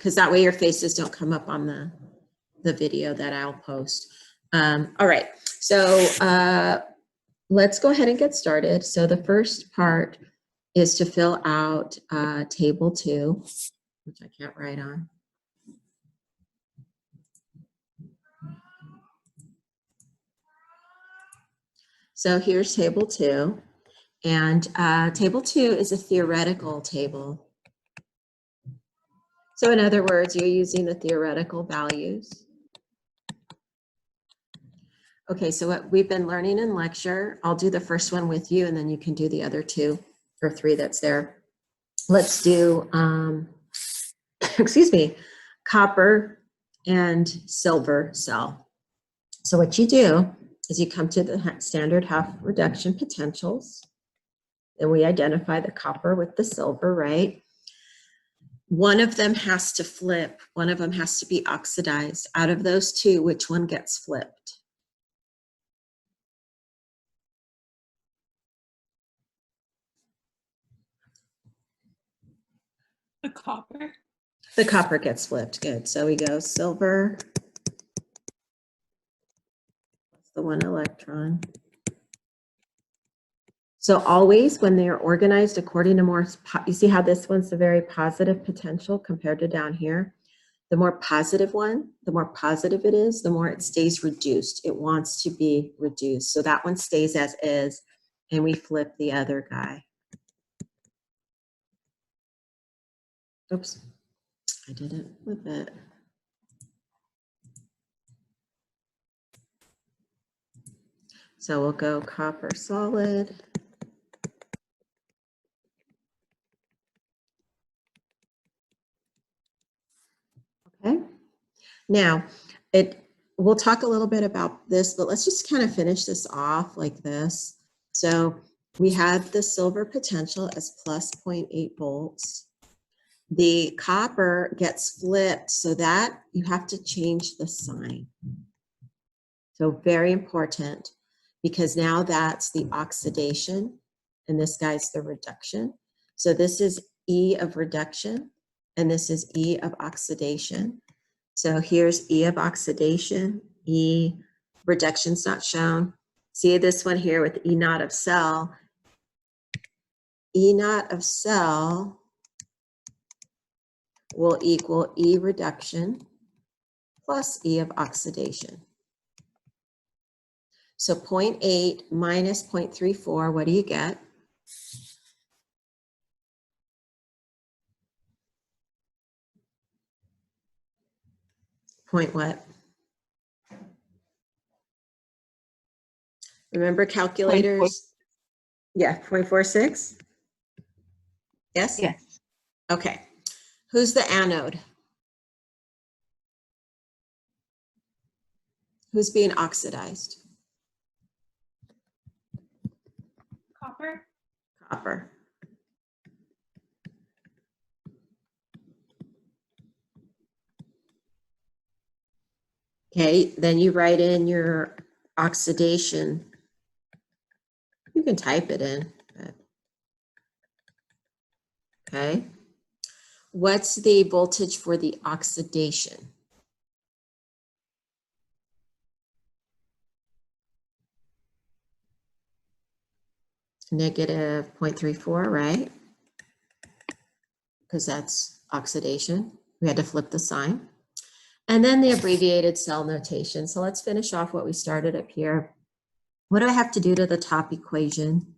because that way your faces don't come up on the video that I'll post. All right, so let's go ahead and get started. So the first part is to fill out table 2, which I can't write on. So here's table 2, and table 2 is a theoretical table. So in other words, you're using the theoretical values. Okay, so what we've been learning in lecture, I'll do the first one with you, and then you can do the other 2 or 3 that's there. Let's do, excuse me, copper and silver cell. So what you do is you come to the standard half reduction potentials, and we identify the copper with the silver, right? One of them has to flip. One of them has to be oxidized. Out of those 2, which one gets flipped? The copper. The copper gets flipped. Good. So we go silver. That's the 1 electron. So always when they're organized according to more, you see how this one's a very positive potential compared to down here? The more positive one, the more positive it is, the more it stays reduced. It wants to be reduced. So that one stays as is, and we flip the other guy. Oops, I didn't flip it. So we'll go copper solid. Okay. Now, we'll talk a little bit about this, but let's just kind of finish this off like this. So we had the silver potential as plus 0.8 volts. The copper gets flipped so that you have to change the sign. So very important, because now that's the oxidation and this guy's the reduction. So this is E of reduction and this is E of oxidation. So here's E of oxidation, E reduction's not shown. See this one here with E naught of cell. E naught of cell will equal E reduction plus E of oxidation. So 0.8 minus 0.34, what do you get? Point what? Remember calculators? Yeah, 0.46? Yes? Yes. Okay. Who's the anode? Who's being oxidized? Copper. Copper. Okay, then you write in your oxidation. You can type it in. But okay. What's the voltage for the oxidation? Negative 0.34, right? Because that's oxidation. We had to flip the sign. And then the abbreviated cell notation. So let's finish off what we started up here. What do I have to do to the top equation?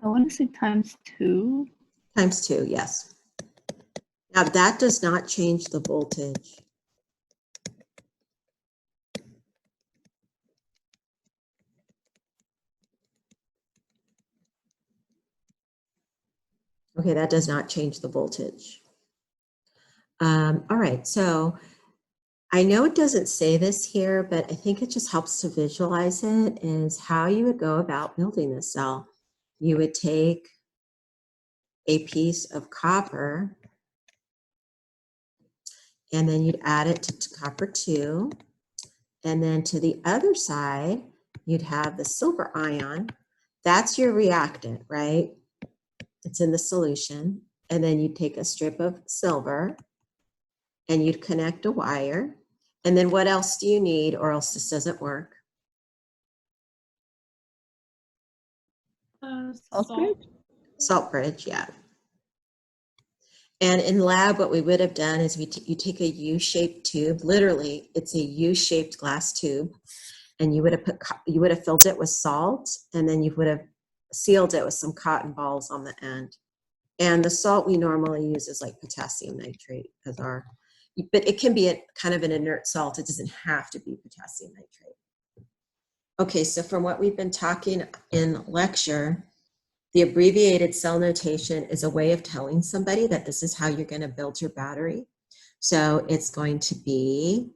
I want to say times 2. Times 2, yes. Now that does not change the voltage. Okay, that does not change the voltage. All right, so I know it doesn't say this here, but I think it just helps to visualize it, is how you would go about building this cell. You would take a piece of copper and then you'd add it to copper 2. And then to the other side, you'd have the silver ion That's your reactant, right? It's in the solution. And then you take a strip of silver and you'd connect a wire. And then what else do you need, or else this doesn't work? Salt. Salt bridge, yeah. And in lab, what we would have done is you take a U-shaped tube, literally it's a U-shaped glass tube, and you would have filled it with salt, and then you would have sealed it with some cotton balls on the end. And the salt we normally use is like potassium nitrate as our, but it can be a kind of an inert salt. It doesn't have to be potassium nitrate. Okay, so from what we've been talking in lecture, the abbreviated cell notation is a way of telling somebody that this is how you're going to build your battery. So it's going to be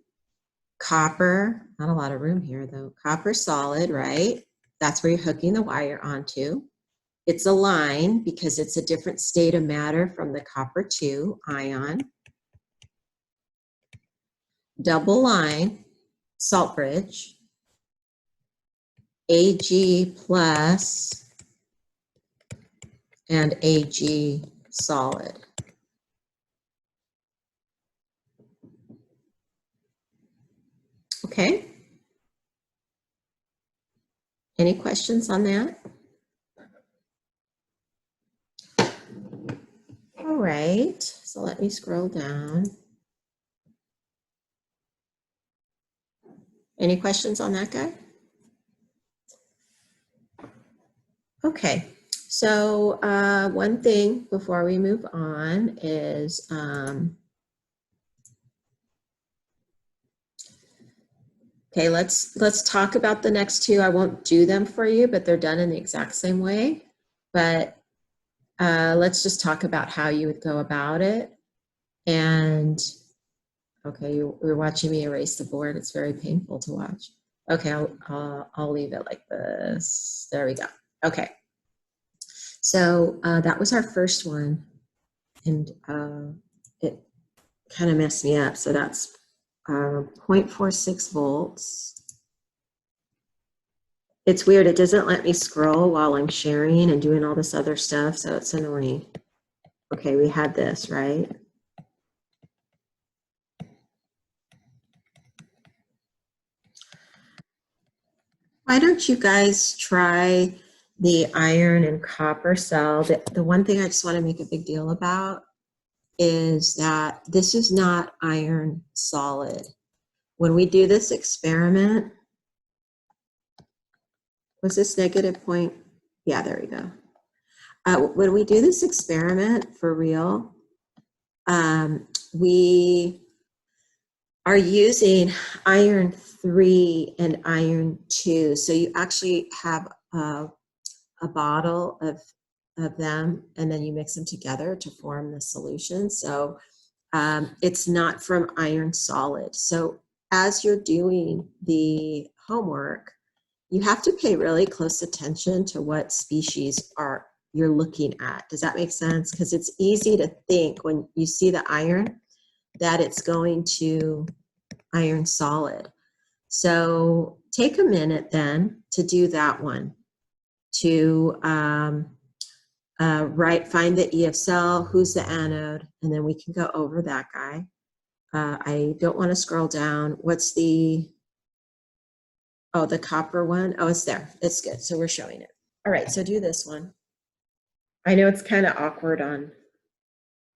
copper, not a lot of room here though, copper solid, right? That's where you're hooking the wire onto. It's a line because it's a different state of matter from the copper 2 ion. Double line, salt bridge, Ag plus, and Ag solid. Okay. Any questions on that? All right, so let me scroll down. Any questions on that guy? Okay, so one thing before we move on is okay, let's talk about the next two. I won't do them for you, but they're done in the exact same way. But let's just talk about how you would go about it. And okay, you're watching me erase the board. It's very painful to watch. Okay, I'll leave it like this. There we go. Okay, so that was our first one, and it kind of messed me up. So that's 0.46 volts. It's weird. It doesn't let me scroll while I'm sharing and doing all this other stuff, so it's annoying. Okay, we had this, right? Why don't you guys try the iron and copper cell? The one thing I just want to make a big deal about is that this is not iron solid. When we do this experiment, was this negative point? Yeah, there we go. When we do this experiment for real, we are using iron 3 and iron 2. So you actually have a bottle of them, and then you mix them together to form the solution. So it's not from iron solid. So as you're doing the homework, you have to pay really close attention to what species you're looking at. Does that make sense? Because it's easy to think when you see the iron that it's going to iron solid. So take a minute then to do that one, to find the E of cell, who's the anode, and then we can go over that guy. I don't want to scroll down. What's the copper one? Oh, it's there. It's good. So we're showing it. All right, so do this one. I know it's kind of awkward on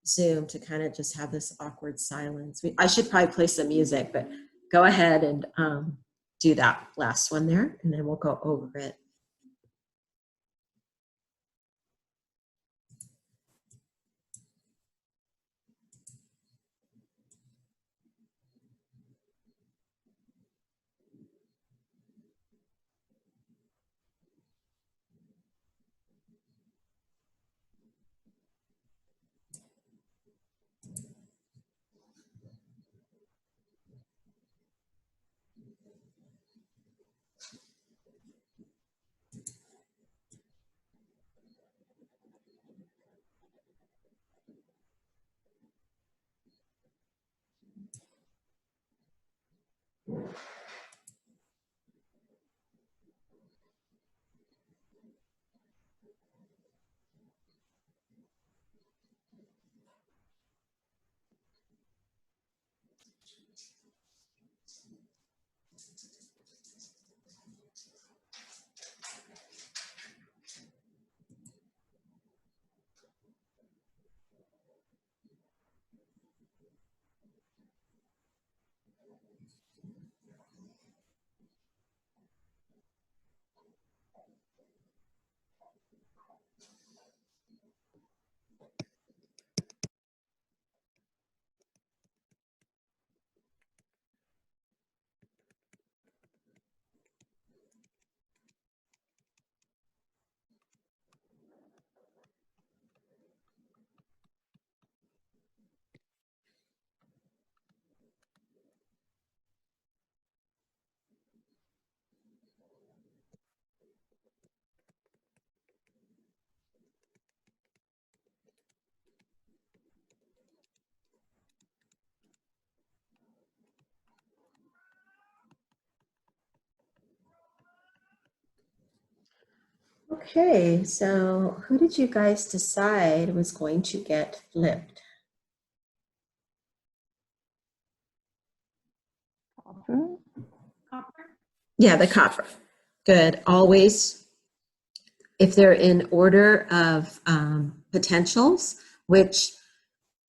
Zoom to kind of just have this awkward silence. I should probably play some music, but go ahead and do that last one there, and then we'll go over it. Okay, so who did you guys decide was going to get flipped? Copper. Copper. Yeah, the copper. Good. Always, if they're in order of potentials, which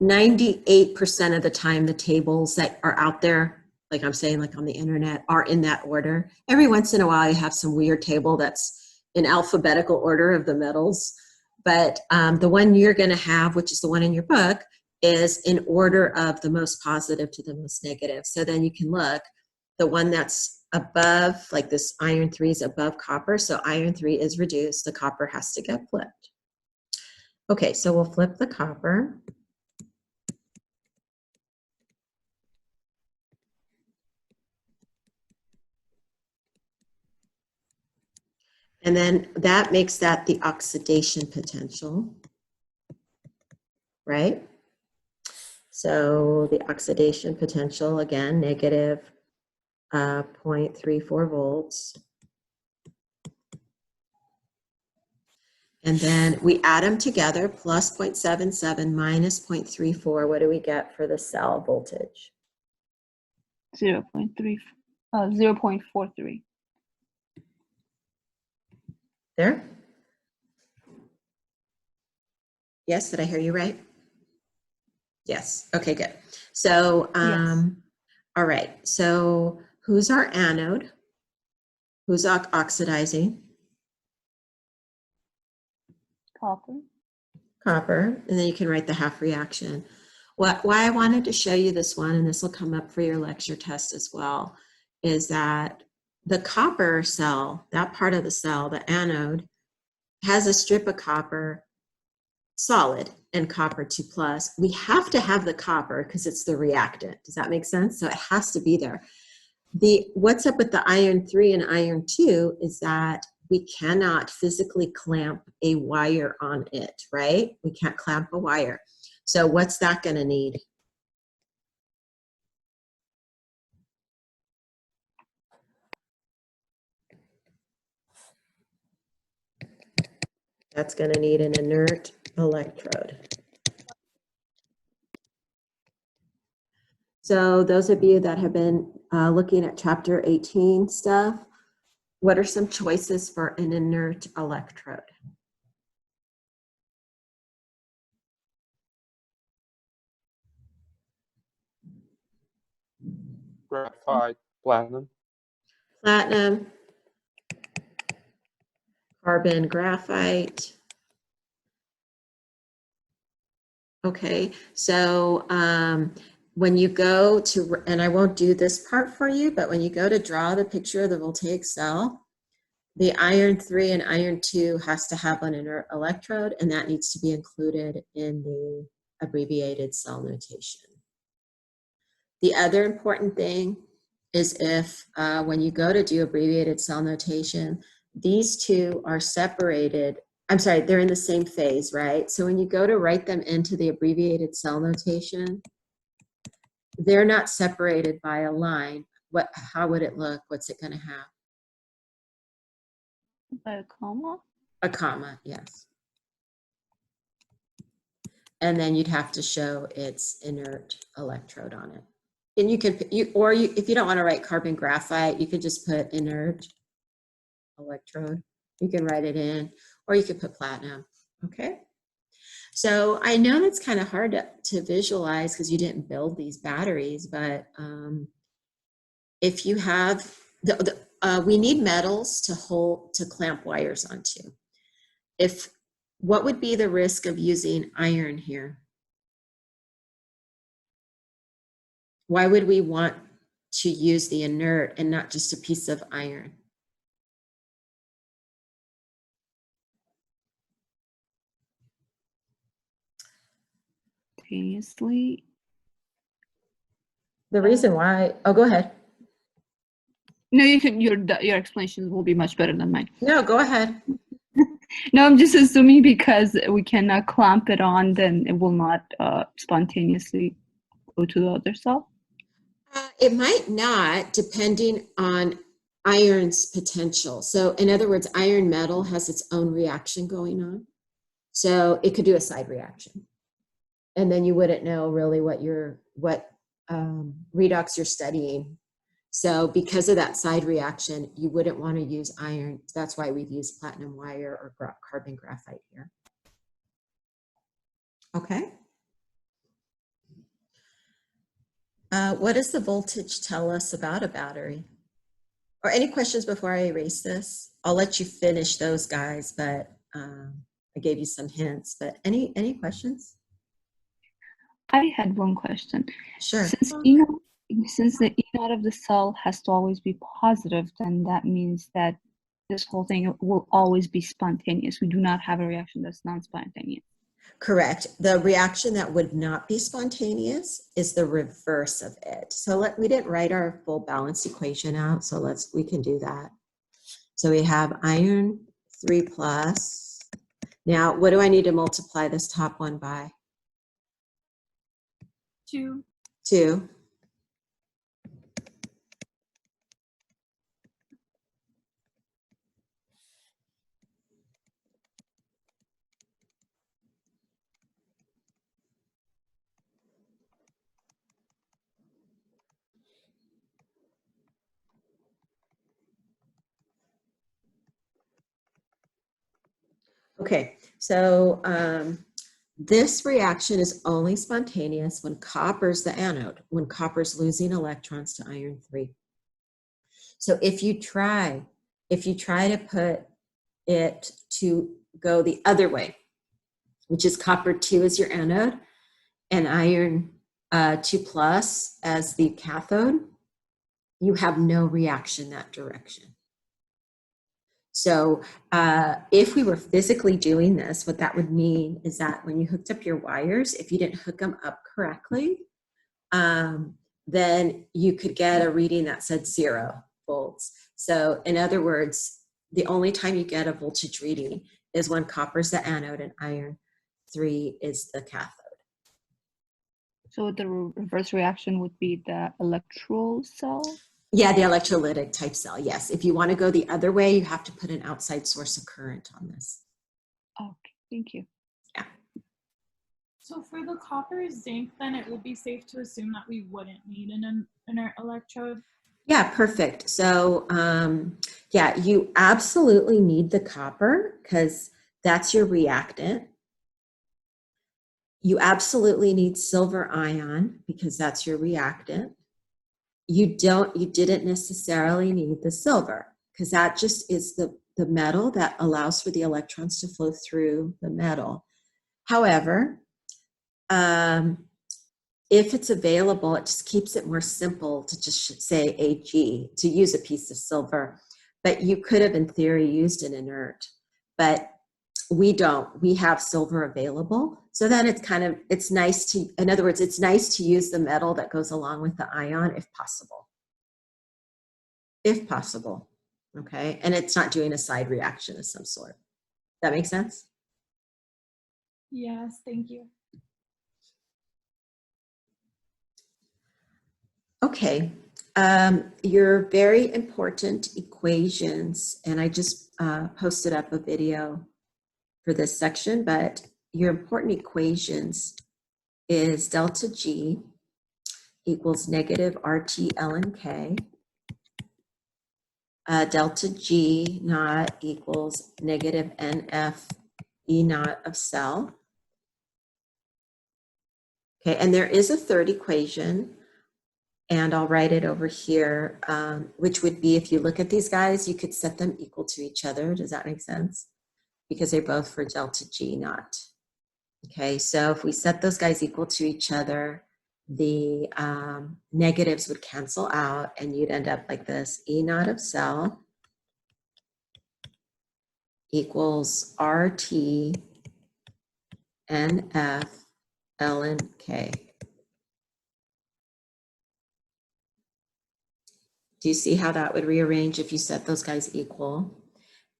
98% of the time the tables that are out there, like I'm saying, like on the internet, are in that order. Every once in a while you have some weird table that's in alphabetical order of the metals, but the one you're going to have, which is the one in your book, is in order of the most positive to the most negative. So then you can look, the one that's above, like this iron 3 is above copper, so iron 3 is reduced, the copper has to get flipped. Okay, so we'll flip the copper. And then that makes that the oxidation potential, right? So the oxidation potential, again, negative 0.34 volts. And then we add them together, plus 0.77 minus 0.34. What do we get for the cell voltage? 0.43. There? Yes, did I hear you right? Yes, okay, good. So, Yes. all right, so who's our anode? Who's oxidizing? Copper. Copper, and then you can write the half reaction. Why I wanted to show you this one, and this will come up for your lecture test as well, is that the copper cell, that part of the cell, the anode, has a strip of copper solid and copper 2 plus. We have to have the copper because it's the reactant. Does that make sense? So it has to be there. What's up with the iron 3 and iron 2 is that we cannot physically clamp a wire on it, right? We can't clamp a wire. So what's that going to need? That's going to need an inert electrode. So those of you that have been looking at chapter 18 stuff, what are some choices for an inert electrode? Graphite, platinum. Platinum, carbon graphite. Okay, so when you go to, and I won't do this part for you, but when you go to draw the picture of the voltaic cell, the iron 3 and iron 2 has to have an inert electrode, and that needs to be included in the abbreviated cell notation. The other important thing is if when you go to do abbreviated cell notation, these two are separated. I'm sorry, they're in the same phase, right? So when you go to write them into the abbreviated cell notation, they're not separated by a line. How would it look? What's it going to have? By a comma? A comma, yes. And then you'd have to show its inert electrode on it. And you could, if you don't want to write carbon graphite, you could just put inert electrode. You can write it in, or you could put platinum, okay? So I know that's kind of hard to visualize because you didn't build these batteries, but if you have, we need metals to clamp wires onto. What would be the risk of using iron here? Why would we want to use the inert and not just a piece of iron? Simultaneously. The reason why, oh, go ahead. No, you can. Your explanations will be much better than mine. No, go ahead. No, I'm just assuming because we cannot clamp it on, then it will not spontaneously go to the other cell. It might not, depending on iron's potential. So in other words, iron metal has its own reaction going on. So it could do a side reaction. And then you wouldn't know really what redox you're studying. So because of that side reaction, you wouldn't want to use iron. That's why we've used platinum wire or carbon graphite here. Okay. What does the voltage tell us about a battery? Or any questions before I erase this? I'll let you finish those guys, but I gave you some hints. But any questions? I had one question. Sure. Since the E naught of the cell has to always be positive, then that means that this whole thing will always be spontaneous. We do not have a reaction that's non-spontaneous. Correct. The reaction that would not be spontaneous is the reverse of it. So we didn't write our full balance equation out, so we can do that. So we have iron 3 plus. Now, what do I need to multiply this top one by? 2. 2. Okay, so this reaction is only spontaneous when copper's the anode, when copper's losing electrons to iron 3. So if you try to put it to go the other way, which is copper 2 as your anode and iron 2 plus as the cathode, you have no reaction that direction. So if we were physically doing this, what that would mean is that when you hooked up your wires, if you didn't hook them up correctly, then you could get a reading that said 0 volts. So in other words, the only time you get a voltage reading is when copper's the anode and iron 3 is the cathode. So the reverse reaction would be the electrolytic cell? Yeah, the electrolytic type cell, yes. If you want to go the other way, you have to put an outside source of current on this. Okay, thank you. Yeah. So for the copper zinc, then it would be safe to assume that we wouldn't need an inert electrode? Yeah, perfect. So yeah, you absolutely need the copper because that's your reactant. You absolutely need silver ion because that's your reactant. You didn't necessarily need the silver because that just is the metal that allows for the electrons to flow through the metal. However, if it's available, it just keeps it more simple to just say Ag, to use a piece of silver. But you could have, in theory, used an inert, but we don't. We have silver available. So then it's nice to, in other words, it's nice to use the metal that goes along with the ion if possible. If possible, okay? And it's not doing a side reaction of some sort. That make sense? Yes, thank you. Okay, your very important equations, and I just posted up a video for this section, but your important equations is delta G equals negative RT ln K. Delta G naught equals negative NF E naught of cell. Okay, and there is a third equation, and I'll write it over here, which would be, if you look at these guys, you could set them equal to each other. Does that make sense? Because they're both for delta G naught. Okay, so if we set those guys equal to each other, the negatives would cancel out and you'd end up like this. E naught of cell equals RT NF ln K. Do you see how that would rearrange if you set those guys equal?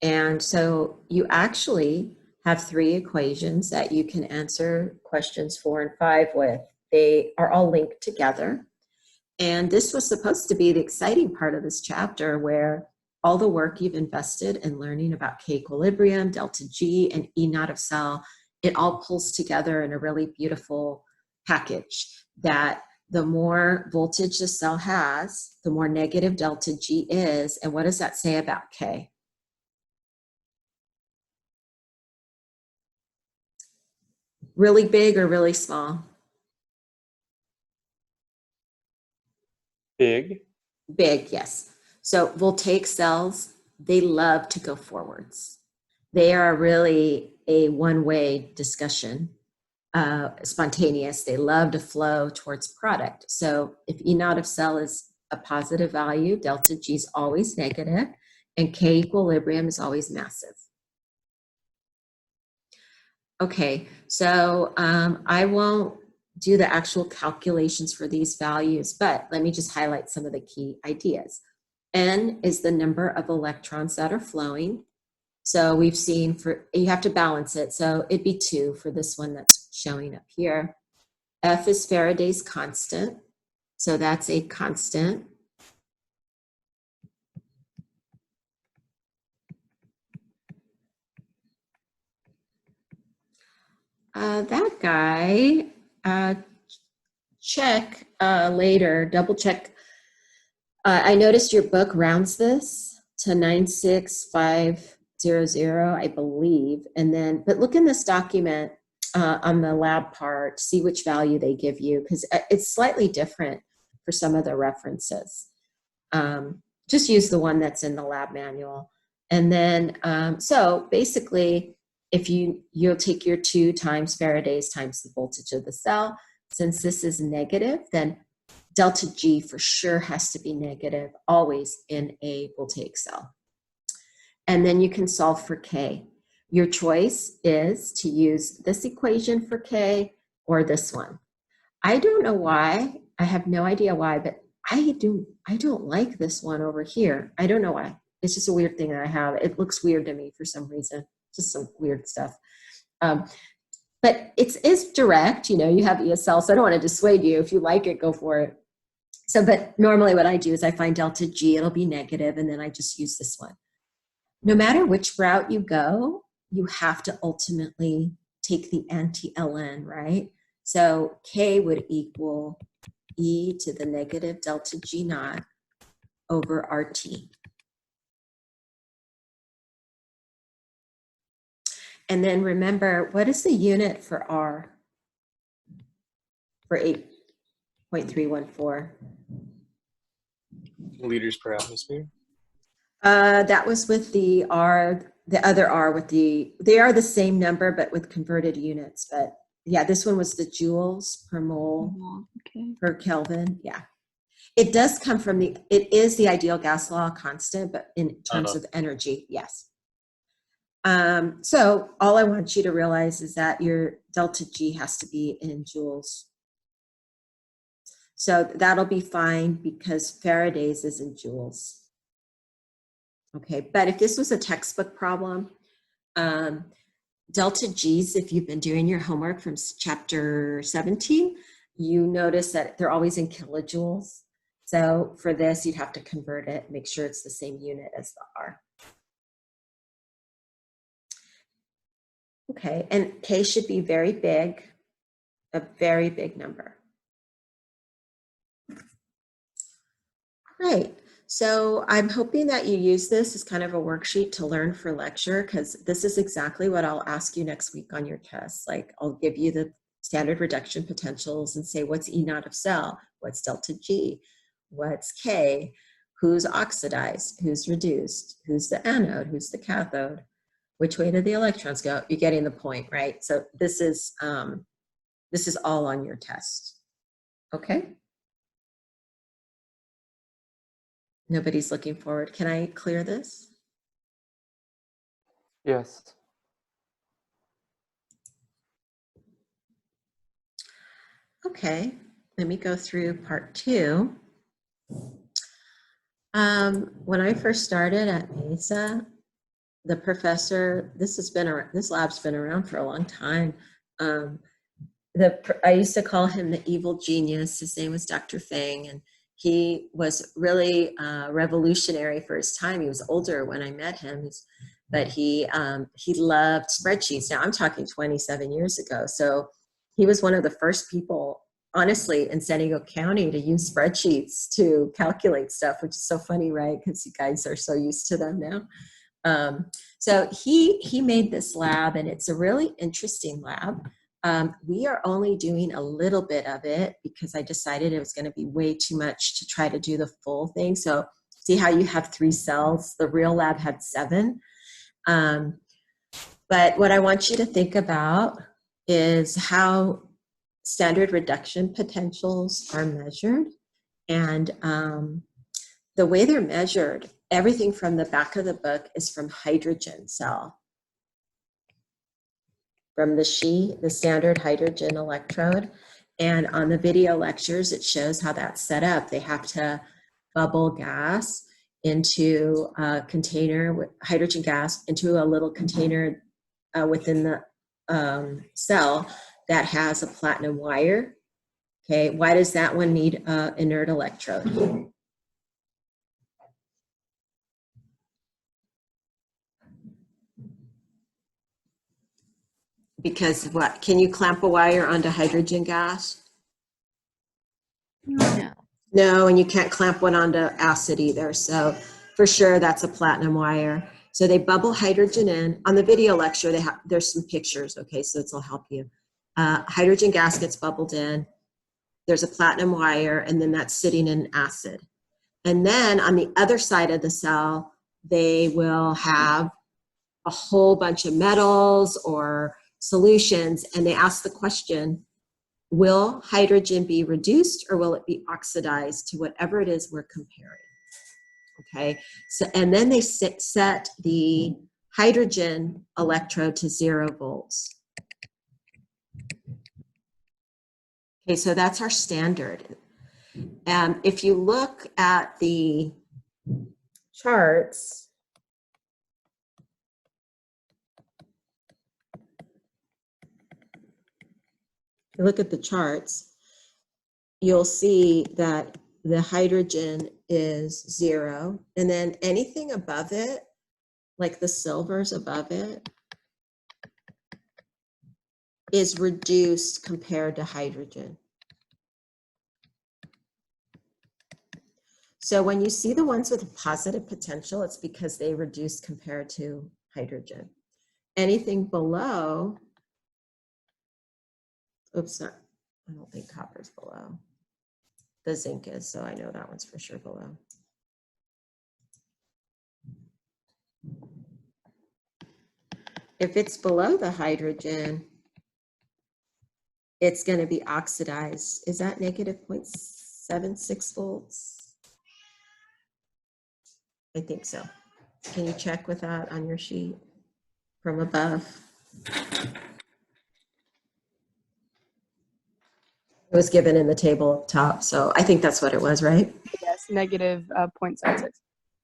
And so you actually have 3 equations that you can answer questions 4 and 5 with. They are all linked together. And this was supposed to be the exciting part of this chapter, where all the work you've invested in learning about K equilibrium, delta G, and E naught of cell, it all pulls together in a really beautiful package that the more voltage the cell has, the more negative delta G is. And what does that say about K? Really big or really small? Big. Big, yes. So voltaic cells, they love to go forwards. They are really a one-way discussion, spontaneous. They love to flow towards product. So if E naught of cell is a positive value, delta G is always negative, and K equilibrium is always massive. Okay, so I won't do the actual calculations for these values, but let me just highlight some of the key ideas. N is the number of electrons that are flowing. So we've seen you have to balance it. So it'd be 2 for this one that's showing up here. F is Faraday's constant. So that's a constant. That guy, check later, double check. I noticed your book rounds this to 96500, I believe. And then, but look in this document on the lab part, see which value they give you, because it's slightly different for some of the references. Just use the one that's in the lab manual. And then, so basically, if you'll take your 2 times Faraday's times the voltage of the cell. Since this is negative, then delta G for sure has to be negative, always in a voltaic cell. And then you can solve for K. Your choice is to use this equation for K or this one. I don't know why, I have no idea why, but I don't like this one over here. I don't know why. It's just a weird thing that I have. It looks weird to me for some reason, just some weird stuff. But it's direct, you have ESL, so I don't want to dissuade you. If you like it, go for it. So, but normally what I do is I find delta G, it'll be negative, and then I just use this one. No matter which route you go, you have to ultimately take the anti-ln, right? So K would equal E to the negative delta G naught over RT. And then remember, what is the unit for R? For 8.314? Liters per atmosphere. That was with the R, the other R with they are the same number, but with converted units. But yeah, this one was the joules per mole per Kelvin. Yeah. It does come from it is the ideal gas law constant, but in terms of energy, yes. So all I want you to realize is that your delta G has to be in joules. So that'll be fine because Faraday's is in joules. Okay, but if this was a textbook problem, delta G's, if you've been doing your homework from chapter 17, you notice that they're always in kilojoules. So for this, you'd have to convert it, make sure it's the same unit as the R. Okay, and K should be very big, a very big number. Right, so I'm hoping that you use this as kind of a worksheet to learn for lecture, because this is exactly what I'll ask you next week on your test. Like I'll give you the standard reduction potentials and say, what's E naught of cell? What's delta G? What's K? Who's oxidized? Who's reduced? Who's the anode? Who's the cathode? Which way did the electrons go? You're getting the point, right? So this is all on your test. Okay. Nobody's looking forward. Can I clear this? Yes. Okay, let me go through part 2. When I first started at Mesa, the professor, this lab's been around for a long time. I used to call him the evil genius. His name was Dr. Fang, and He was really revolutionary for his time. He was older when I met him, but he loved spreadsheets. Now I'm talking 27 years ago. So he was one of the first people, honestly, in San Diego County to use spreadsheets to calculate stuff, which is so funny, right? Because you guys are so used to them now. So he made this lab, and it's a really interesting lab. We are only doing a little bit of it because I decided it was going to be way too much to try to do the full thing. So see how you have 3 cells? The real lab had 7. But what I want you to think about is how standard reduction potentials are measured. And the way they're measured, everything from the back of the book is from hydrogen cell. From the standard hydrogen electrode. And on the video lectures, it shows how that's set up. They have to bubble gas into a container with hydrogen gas into a little container within the cell that has a platinum wire. Okay, why does that one need an inert electrode? Because what? Can you clamp a wire onto hydrogen gas? No. No, and you can't clamp one onto acid either. So for sure, that's a platinum wire. So they bubble hydrogen in. On the video lecture, there's some pictures, okay, so this will help you. Hydrogen gas gets bubbled in. There's a platinum wire, and then that's sitting in acid. And then on the other side of the cell, they will have a whole bunch of metals or solutions, and they ask the question, will hydrogen be reduced or will it be oxidized to whatever it is we're comparing? Okay, so and then they set the hydrogen electrode to 0 volts. Okay, so that's our standard. If you look at the charts, you'll see that the hydrogen is 0, and then anything above it, like the silvers above it, is reduced compared to hydrogen. So when you see the ones with a positive potential, it's because they reduce compared to hydrogen. Anything below, oops, I don't think copper's below. The zinc is, so I know that one's for sure below. If it's below the hydrogen, it's going to be oxidized. Is that negative 0.76 volts? I think so. Can you check with that on your sheet from above? It was given in the table up top, so I think that's what it was, right? Yes, negative 0.76.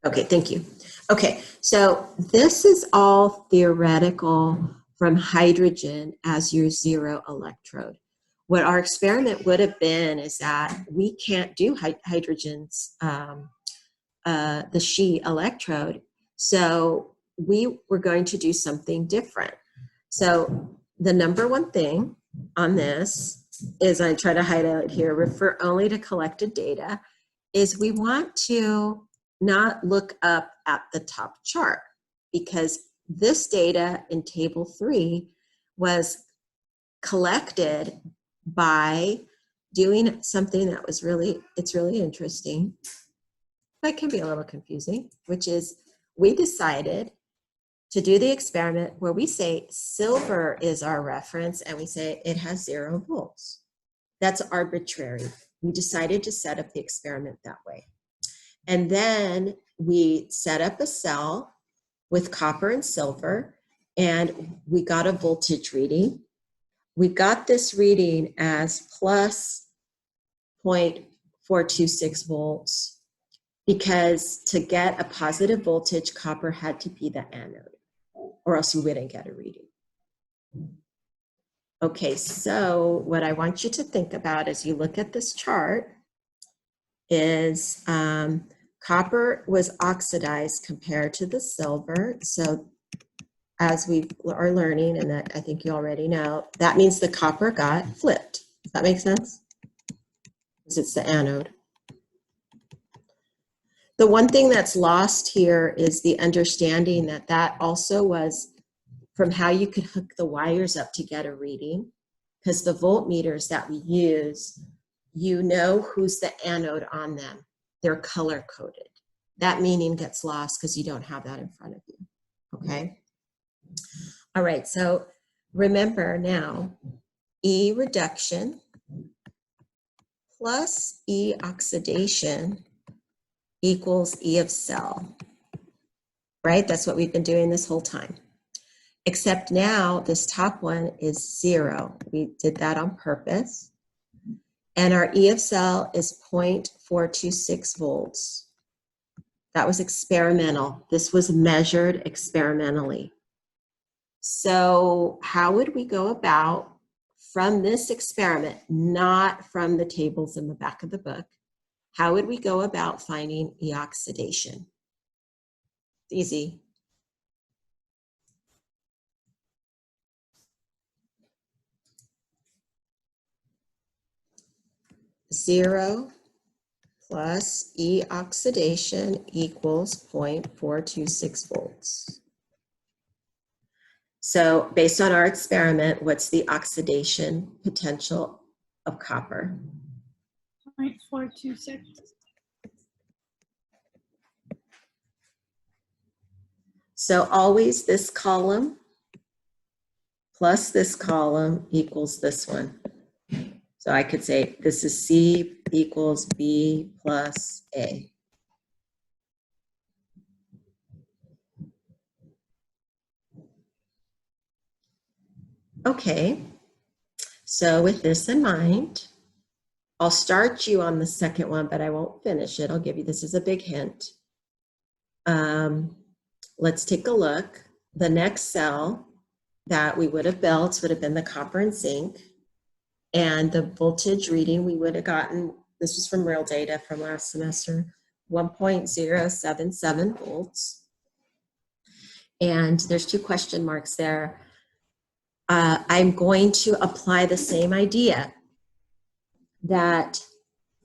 Okay, thank you. Okay, so this is all theoretical from hydrogen as your 0 electrode. What our experiment would have been is that we can't do hydrogen's, the She electrode, so we were going to do something different. So the number one thing on this is, I try to highlight here, refer only to collected data, is we want to not look up at the top chart, because this data in table 3 was collected by doing something that was it's really interesting, but can be a little confusing, which is we decided to do the experiment where we say silver is our reference and we say it has 0 volts. That's arbitrary. We decided to set up the experiment that way. And then we set up a cell with copper and silver, and we got a voltage reading. We got this reading as plus 0.426 volts, because to get a positive voltage, copper had to be the anode, or else you wouldn't get a reading. Okay, so what I want you to think about as you look at this chart is copper was oxidized compared to the silver. So as we are learning, and that I think you already know, that means the copper got flipped. Does that make sense? Because it's the anode. The one thing that's lost here is the understanding that that also was from how you could hook the wires up to get a reading, because the voltmeters that we use, you know who's the anode on them. They're color coded. That meaning gets lost because you don't have that in front of you, okay? All right, so remember now, E reduction plus E oxidation equals E of cell, right? That's what we've been doing this whole time. Except now this top one is 0. We did that on purpose. And our E of cell is 0.426 volts. That was experimental. This was measured experimentally. So how would we go about, from this experiment, not from the tables in the back of the book, how would we go about finding E oxidation? Easy. Zero plus E oxidation equals 0.426 volts. So based on our experiment, what's the oxidation potential of copper? 0.426. So always this column plus this column equals this one. So I could say this is C equals B plus A. Okay, so with this in mind, I'll start you on the second one, but I won't finish it. I'll give you, this is a big hint. Let's take a look. The next cell that we would have built would have been the copper and zinc. And the voltage reading we would have gotten, this was from real data from last semester, 1.077 volts. And there's 2 question marks there. I'm going to apply the same idea that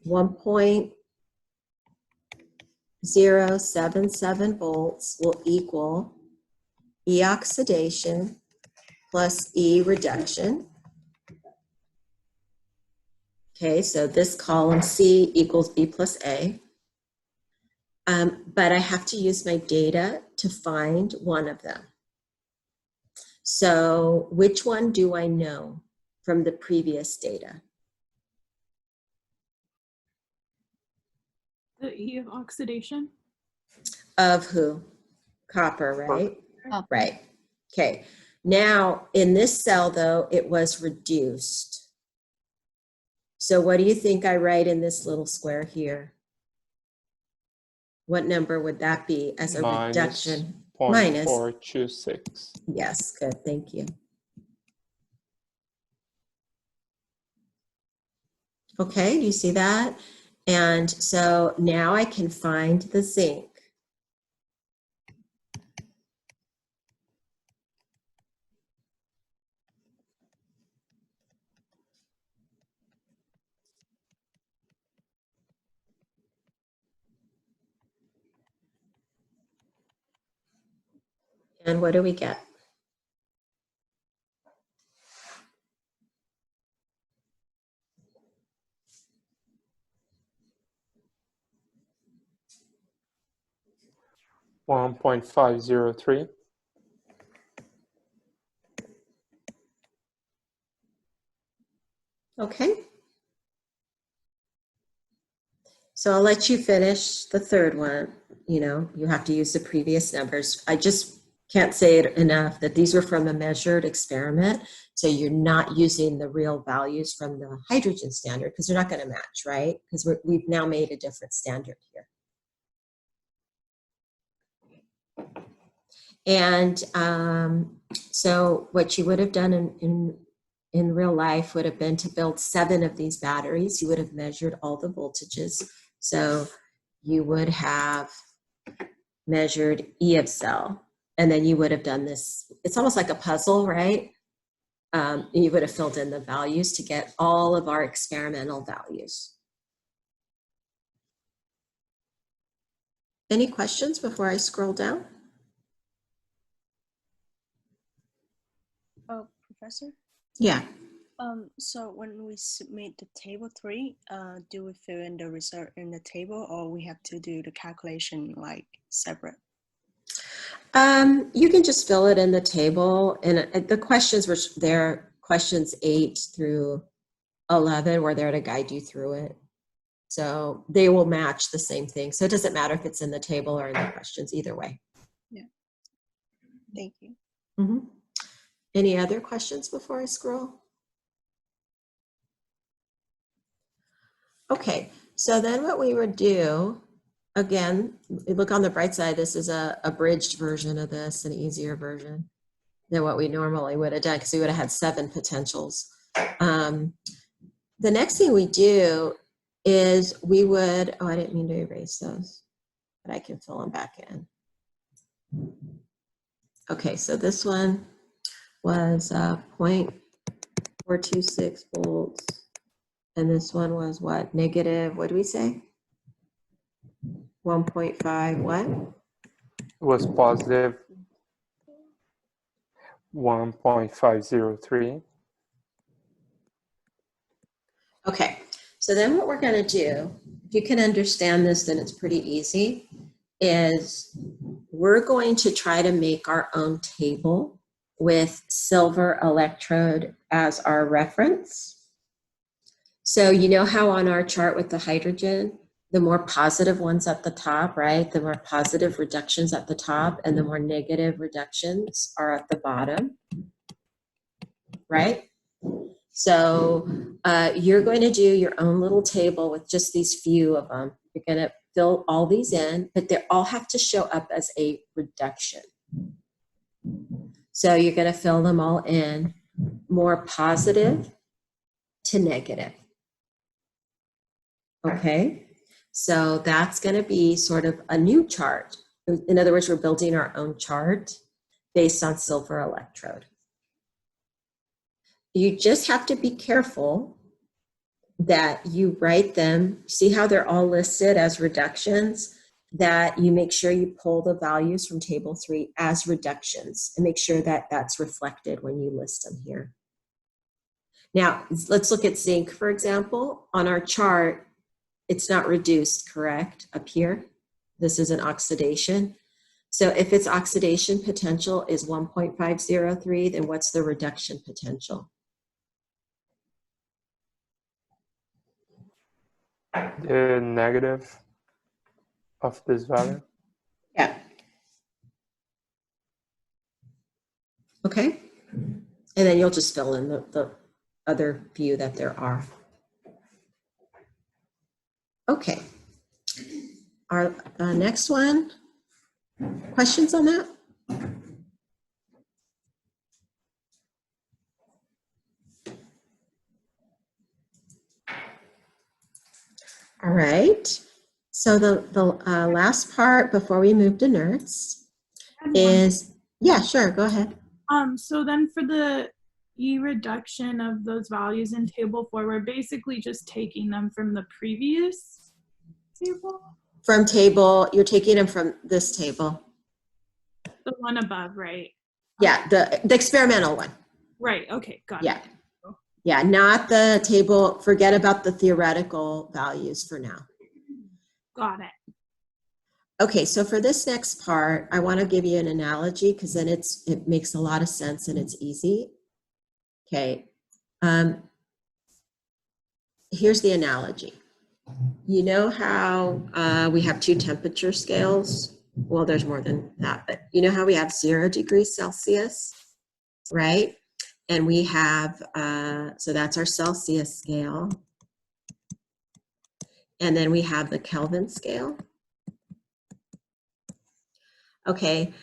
1.077 volts will equal E oxidation plus E reduction. Okay, so this column C equals B plus A. But I have to use my data to find one of them. So which one do I know from the previous data? The E of oxidation. Of who? Copper, right? Copper. Right. Okay. Now, in this cell, though, it was reduced. So what do you think I write in this little square here? What number would that be as a reduction? Minus 0.426. Yes, good. Thank you. Okay, do you see that? And so now I can find the zinc. And what do we get? $1.503. Okay. So I'll let you finish the third one. You know, you have to use the previous numbers. I just can't say it enough that these were from a measured experiment. So you're not using the real values from the hydrogen standard because they're not going to match, right? Because we've now made a different standard here. And so what you would have done in real life would have been to build 7 of these batteries. You would have measured all the voltages. So you would have measured E of cell, and then you would have done this. It's almost like a puzzle, right? And you would have filled in the values to get all of our experimental values. Any questions before I scroll down? Oh, Professor? Yeah. So when we submit the table 3, do we fill in the result in the table, or we have to do the calculation like separate? You can just fill it in the table, and the questions were there, questions 8 through 11 were there to guide you through it. So they will match the same thing. So it doesn't matter if it's in the table or in the questions, either way. Yeah. Thank you. Mm-hmm. Any other questions before I scroll? Okay, so then what we would do, again, look on the bright side, this is a abridged version of this, an easier version than what we normally would have done, because we would have had 7 potentials. The next thing we do is we would, oh, I didn't mean to erase those, but I can fill them back in. Okay, so this one was 0.426 volts. And this one was what? Negative, what do we say? 1.5 what? It was positive 1.503. Okay, so then what we're going to do, if you can understand this, then it's pretty easy, is we're going to try to make our own table with silver electrode as our reference. So you know how on our chart with the hydrogen, the more positive ones at the top, right? The more positive reductions at the top and the more negative reductions are at the bottom, right? So you're going to do your own little table with just these few of them. You're going to fill all these in, but they all have to show up as a reduction. So you're going to fill them all in, more positive to negative. Okay, so that's going to be sort of a new chart. In other words, we're building our own chart based on silver electrode. You just have to be careful that you write them, see how they're all listed as reductions, that you make sure you pull the values from table 3 as reductions and make sure that that's reflected when you list them here. Now, let's look at zinc, for example. On our chart, it's not reduced, correct, up here? This is an oxidation. So if its oxidation potential is 1.503, then what's the reduction potential? The negative of this value. Yeah. Okay. And then you'll just fill in the other few that there are. Okay. Our next one, questions on that? All right. So the last part before we move to Nernst is, yeah, sure, go ahead. So then for the E reduction of those values in table 4, we're basically just taking them from the previous table? From table, you're taking them from this table. The one above, right? Yeah, the experimental one. Right, okay, got Yeah. it. Yeah, not the table, forget about the theoretical values for now. Got it. Okay, so for this next part, I want to give you an analogy because then it makes a lot of sense and it's easy. Okay, here's the analogy. You know how we have 2 temperature scales? Well, there's more than that, but you know how we have 0 degrees Celsius, right? And we have, so that's our Celsius scale. And then we have the Kelvin scale. Okay,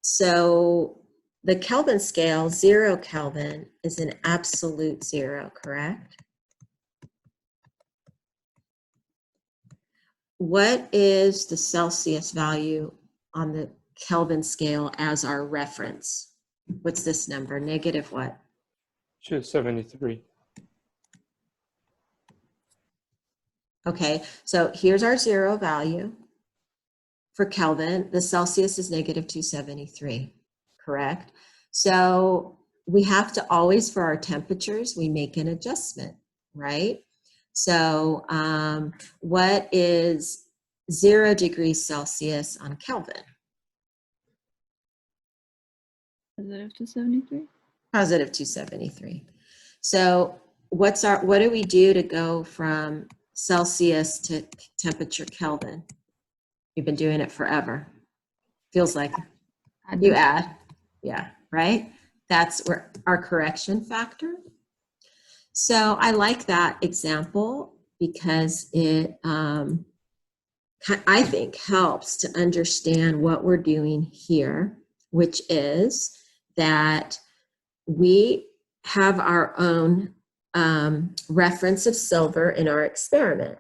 so the Kelvin scale, 0 Kelvin, is an absolute 0, correct? what is the Celsius value on the Kelvin scale as our reference? What's this number? Negative what? 273. Okay, so here's our zero value. For Kelvin, the Celsius is negative 273, correct? So we have to always, for our temperatures, we make an adjustment, right? So what is 0 degrees Celsius on Kelvin? Positive 273. Positive 273. So what do we do to go from Celsius to temperature Kelvin? You've been doing it forever. Feels like you add, yeah, right? That's where our correction factor. So I like that example because it, I think, helps to understand what we're doing here, which is that we have our own reference of silver in our experiment.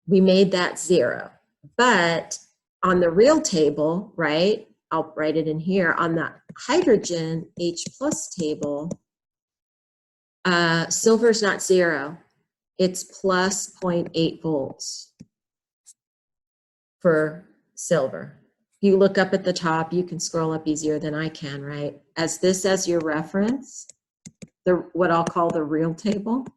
We made that 0. But on the real table, right, I'll write it in here, on the hydrogen H+ table, silver is not 0. It's plus 0.8 volts for silver. You look up at the top, you can scroll up easier than I can, right? As your reference, what I'll call the real table.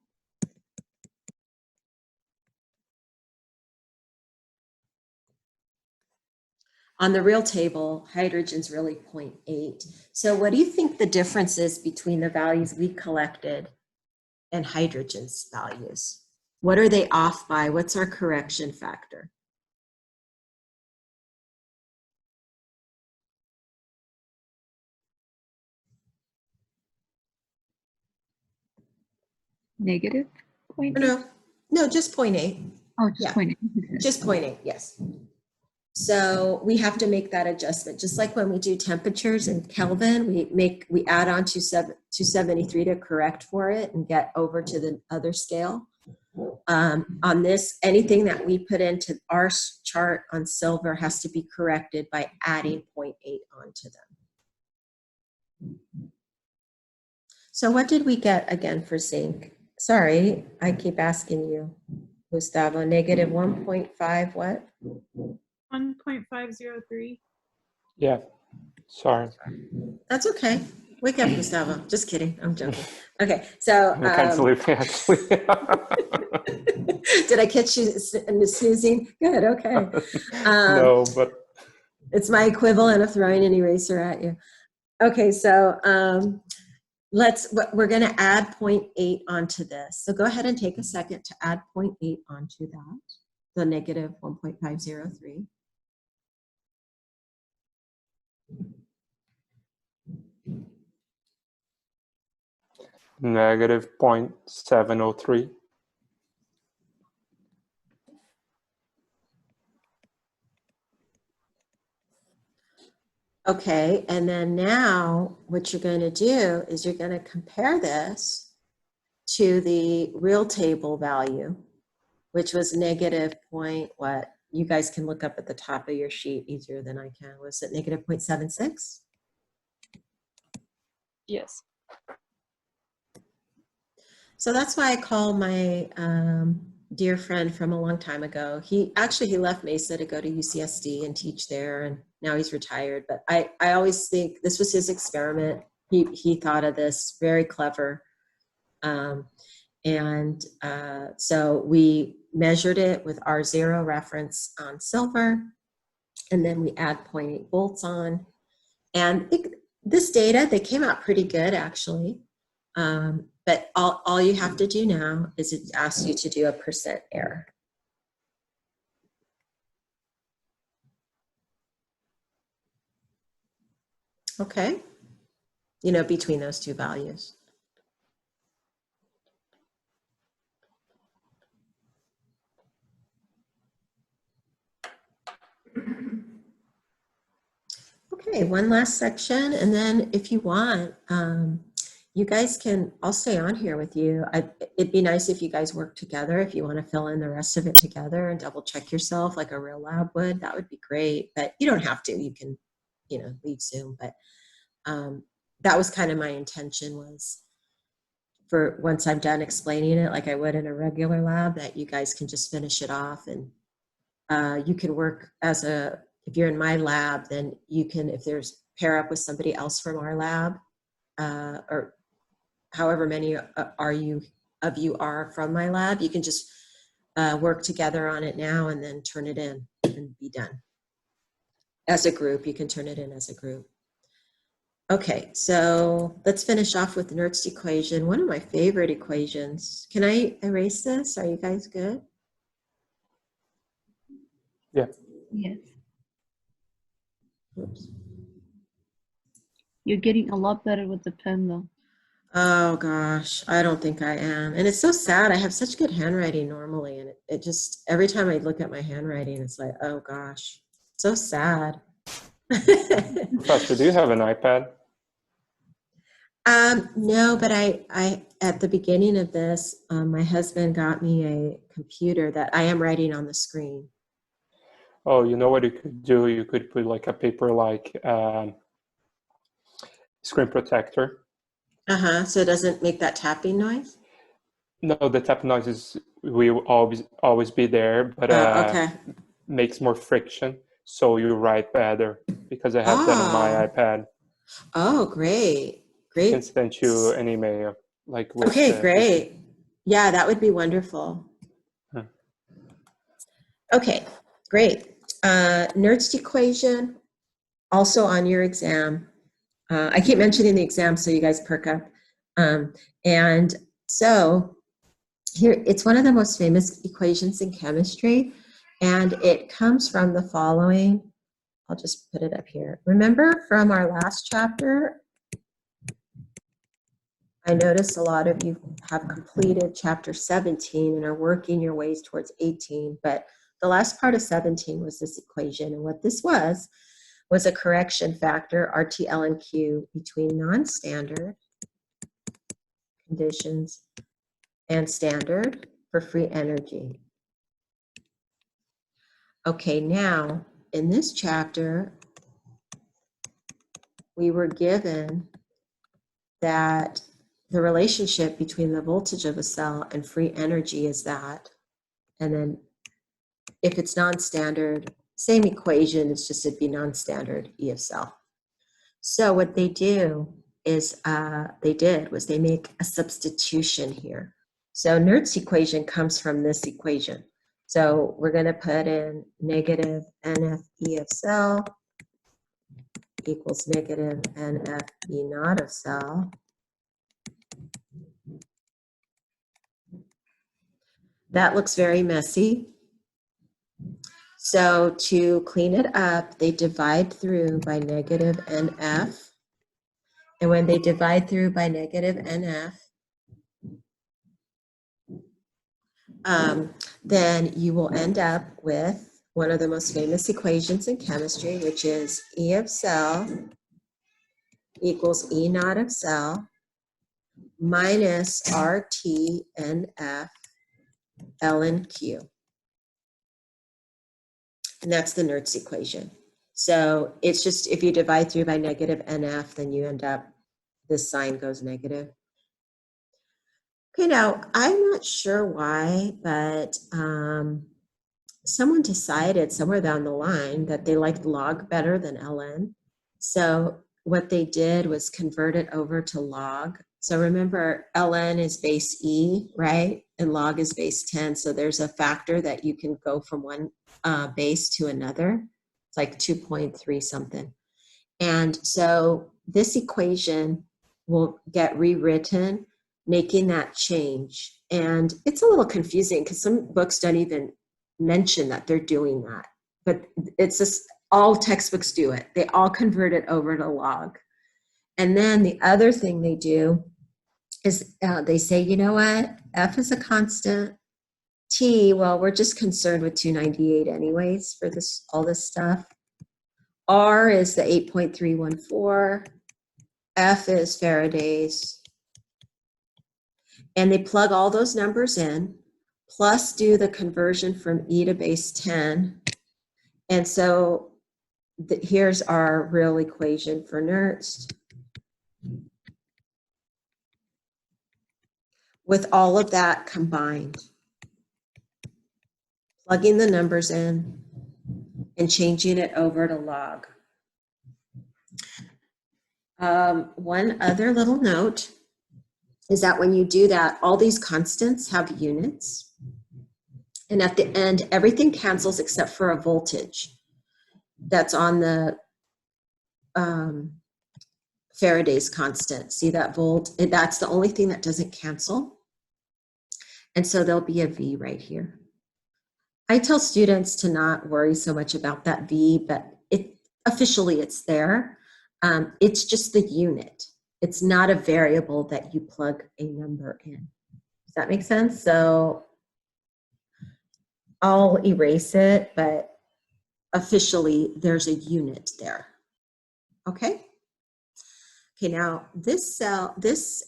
On the real table, hydrogen's really 0.8. So what do you think the difference is between the values we collected and hydrogen's values? What are they off by? What's our correction factor? Negative point? No, just 0.8. Oh, just Yeah. 0.8. Just 0.8, yes. So we have to make that adjustment. Just like when we do temperatures in Kelvin, we add on 273 to correct for it and get over to the other scale. On this, anything that we put into our chart on silver has to be corrected by adding 0.8 onto them. So what did we get again for zinc? Sorry, I keep asking you, Gustavo. Negative 1.5 what? 1.503. Yeah, sorry. That's okay. Wake up, Gustavo. Just kidding. I'm joking. Okay, so. I can't sleep, actually. Did I catch you snoozing? Good, okay. No, but. It's my equivalent of throwing an eraser at you. Okay, so we're gonna add 0.8 onto this. So go ahead and take a second to add 0.8 onto that, the negative 1.503. Negative 0.703. Okay, and then now what you're going to do is you're going to compare this to the real table value, which was negative point what? You guys can look up at the top of your sheet easier than I can. Was it negative 0.76? Yes. So that's why I call my dear friend from a long time ago. He left Mesa to go to UCSD and teach there, and now he's retired. But I always think this was his experiment. He thought of this, very clever. So we measured it with our 0 reference on silver, and then we add 0.8 volts on. And this data, they came out pretty good, actually. But all you have to do now is it asks you to do a % error. Okay, between those two values. Okay, one last section, and then if you want, you guys can, I'll stay on here with you. It'd be nice if you guys work together, if you want to fill in the rest of it together and double check yourself like a real lab would, that would be great. But you don't have to, you can, leave Zoom. But that was kind of my intention, was for once I'm done explaining it like I would in a regular lab, that you guys can just finish it off, and you can work if you're in my lab, then you can, if there's pair up with somebody else from our lab, or however many of you are from my lab, you can just work together on it now and then turn it in and be done. As a group, you can turn it in as a group. Okay, so let's finish off with the Nernst equation, one of my favorite equations. Can I erase this? Are you guys good? Yeah. Yes. Oops. You're getting a lot better with the pen, though. Oh gosh, I don't think I am. And it's so sad. I have such good handwriting normally, and it just, every time I look at my handwriting, it's like, oh gosh, so sad. Professor, do you have an iPad? No, but I at the beginning of this, my husband got me a computer that I am writing on the screen. Oh, you know what you could do? You could put like a paper-like screen protector. So it doesn't make that tapping noise? No, the tap noises will always be there, but Okay. makes more friction, so you write better, because I have that on my iPad. Oh, great. I can Great. send you an email. With Okay, great. Yeah, that would be wonderful. Okay, great. Nernst equation, also on your exam. I keep mentioning the exam so you guys perk up. And so here, it's one of the most famous equations in chemistry, and it comes from the following. I'll just put it up here. Remember from our last chapter, I noticed a lot of you have completed chapter 17 and are working your ways towards 18, but the last part of 17 was this equation, and what this was a correction factor, RT, L, and Q, between non-standard conditions and standard for free energy. Okay, now in this chapter, we were given that the relationship between the voltage of a cell and free energy is that, and then if it's non-standard, same equation, it's just it'd be non-standard E of cell. So what they do is they make a substitution here. So Nernst equation comes from this equation. So we're going to put in negative NF E of cell equals negative NF E naught of cell. That looks very messy. So to clean it up, they divide through by negative NF. And when they divide through by negative NF, then you will end up with one of the most famous equations in chemistry, which is E of cell equals E naught of cell minus RT NF ln Q. And that's the Nernst equation. So it's just, if you divide through by negative NF, then you end up, this sign goes negative. Okay, now I'm not sure why, but someone decided somewhere down the line that they liked log better than ln. So what they did was convert it over to log. So remember, ln is base e, right? And log is base 10. So there's a factor that you can go from one base to another. It's like 2.3 something. And so this equation will get rewritten, making that change. And it's a little confusing because some books don't even mention that they're doing that. But it's just, all textbooks do it. They all convert it over to log. And then the other thing they do is they say, you know what, F is a constant, T, well, we're just concerned with 298 anyways for this, all this stuff. R is the 8.314, F is Faraday's And they plug all those numbers in, plus do the conversion from e to base 10. And so here's our real equation for Nernst. With all of that combined, plugging the numbers in and changing it over to log. One other little note is that when you do that, all these constants have units. And at the end, everything cancels except for a voltage that's on the Faraday's constant. See that volt? That's the only thing that doesn't cancel. And so there'll be a V right here. I tell students to not worry so much about that V, but officially it's there. It's just the unit. It's not a variable that you plug a number in. Does that make sense? So I'll erase it, but officially there's a unit there. Okay? Okay, now this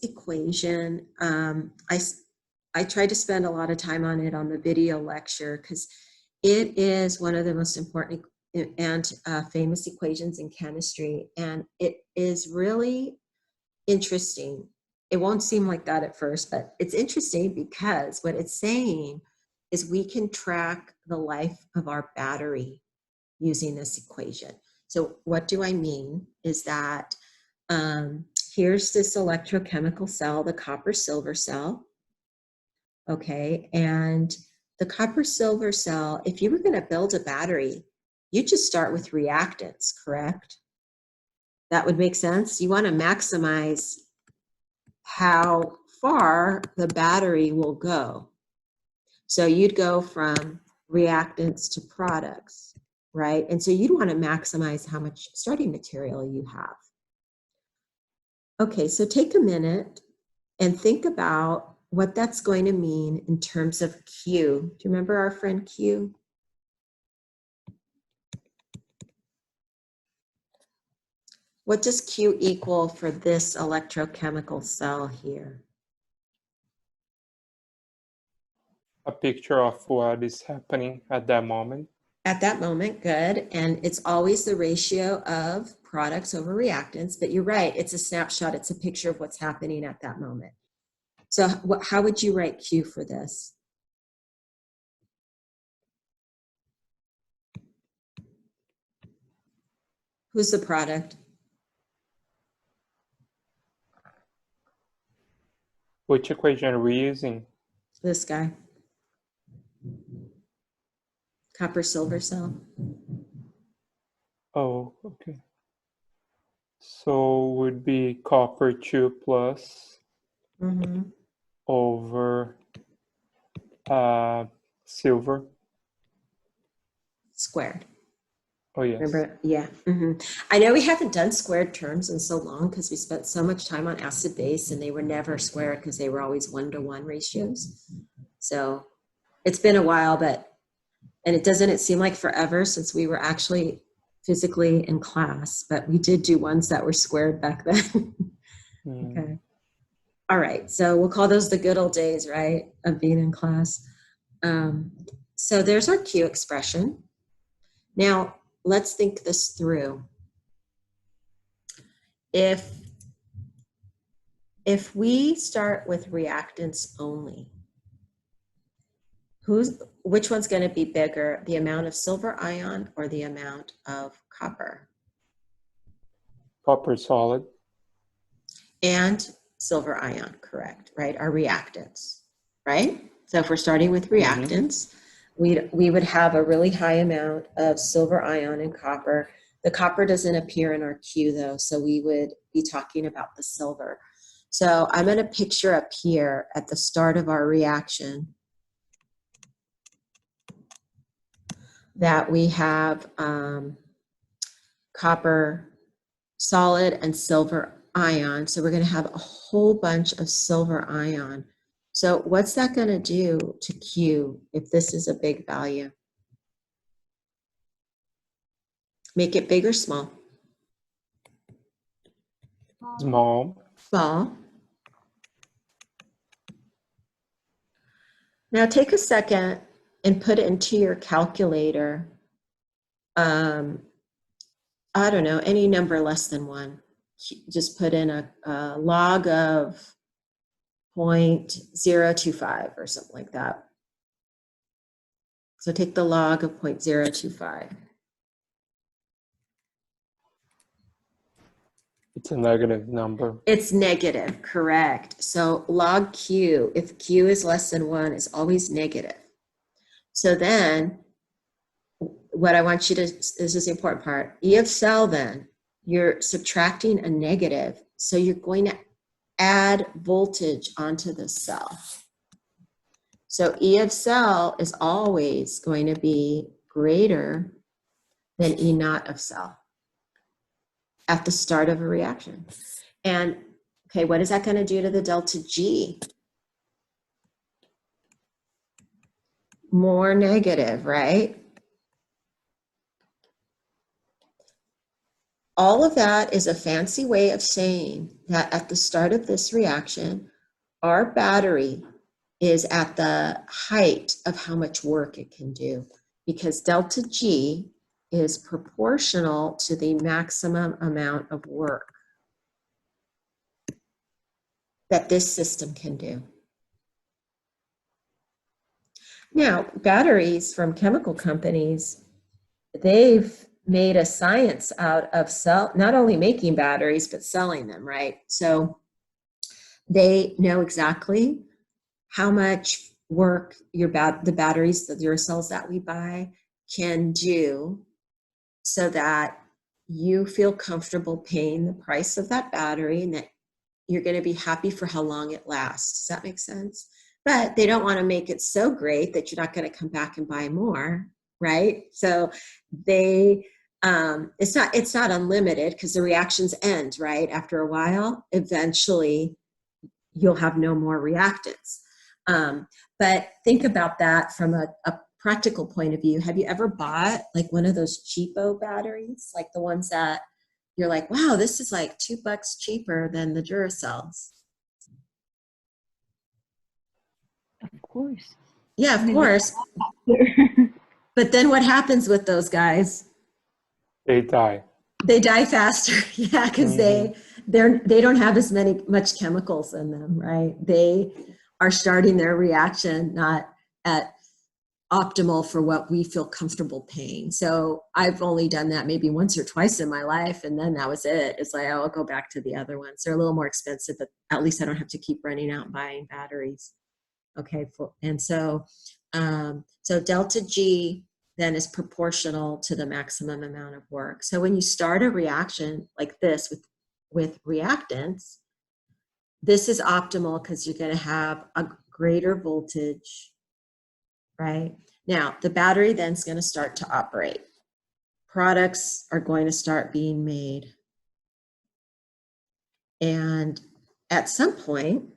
equation, I tried to spend a lot of time on it on the video lecture because it is one of the most important and famous equations in chemistry, and it is really interesting. It won't seem like that at first, but it's interesting because what it's saying is we can track the life of our battery using this equation. So what do I mean is that here's this electrochemical cell, the copper-silver cell. Okay, and the copper-silver cell, if you were going to build a battery, you just start with reactants, correct? That would make sense. You want to maximize how far the battery will go. So you'd go from reactants to products, right? And so you'd want to maximize how much starting material you have. Okay, so take a minute and think about what that's going to mean in terms of Q. Do you remember our friend Q? What does Q equal for this electrochemical cell here? A picture of what is happening at that moment. At that moment, good. And it's always the ratio of products over reactants, but you're right, it's a snapshot, it's a picture of what's happening at that moment. So how would you write Q for this? Who's the product? Which equation are we using? This guy. Copper-silver cell. Oh, okay. So would be copper 2 plus over silver. Squared. Oh, yes. Remember? Yeah. I know we haven't done squared terms in so long because we spent so much time on acid base and they were never squared because they were always 1-to-1 ratios. So it's been a while, and it seem like forever since we were actually physically in class, but we did do ones that were squared back then. Okay. All right. So we'll call those the good old days, right, of being in class. So there's our Q expression. Now, let's think this through. If we start with reactants only, which one's going to be bigger, the amount of silver ion or the amount of copper? Copper solid. And silver ion, correct, right? Our reactants, right? So if we're starting with reactants, we would have a really high amount of silver ion and copper. The copper doesn't appear in our Q though, so we would be talking about the silver. So I'm going to picture up here at the start of our reaction that we have copper solid and silver ion. So we're going to have a whole bunch of silver ion. So what's that going to do to Q if this is a big value? Make it big or small? Small. Small. Now take a second and put it into your calculator. I don't know, any number less than 1. Just put in a log of 0.025 or something like that. So take the log of 0.025. It's a negative number. It's negative, correct. So log Q, if Q is less than 1, is always negative. So then what I want you to, this is the important part, E of cell then, you're subtracting a negative. So you're going to add voltage onto the cell. So E of cell is always going to be greater than E naught of cell at the start of a reaction. And okay, what is that going to do to the delta G? More negative, right? All of that is a fancy way of saying that at the start of this reaction, our battery is at the height of how much work it can do, because delta G is proportional to the maximum amount of work that this system can do. Now, batteries from chemical companies, they've made a science out of not only making batteries, but selling them, right? So they know exactly how much work the batteries, the Duracells that we buy can do, so that you feel comfortable paying the price of that battery and that you're going to be happy for how long it lasts. Does that make sense? But they don't want to make it so great that you're not going to come back and buy more, right? So they, it's not unlimited, because the reactions end, right? After a while, eventually you'll have no more reactants. But think about that from a practical point of view. Have you ever bought like one of those cheapo batteries, like the ones that you're like, wow, this is like $2 cheaper than the Duracells? Of course. Yeah, of course. But then what happens with those guys? They die. They die faster. Yeah, because they don't have as much chemicals in them, right? They are starting their reaction not at optimal for what we feel comfortable paying. So I've only done that maybe once or twice in my life, and then that was it. It's like, oh, I'll go back to the other ones. They're a little more expensive, but at least I don't have to keep running out and buying batteries. Okay, and so so delta G then is proportional to the maximum amount of work. So when you start a reaction like this with reactants, this is optimal because you're going to have a greater voltage, right? Now, the battery then is going to start to operate. Products are going to start being made. And at some point,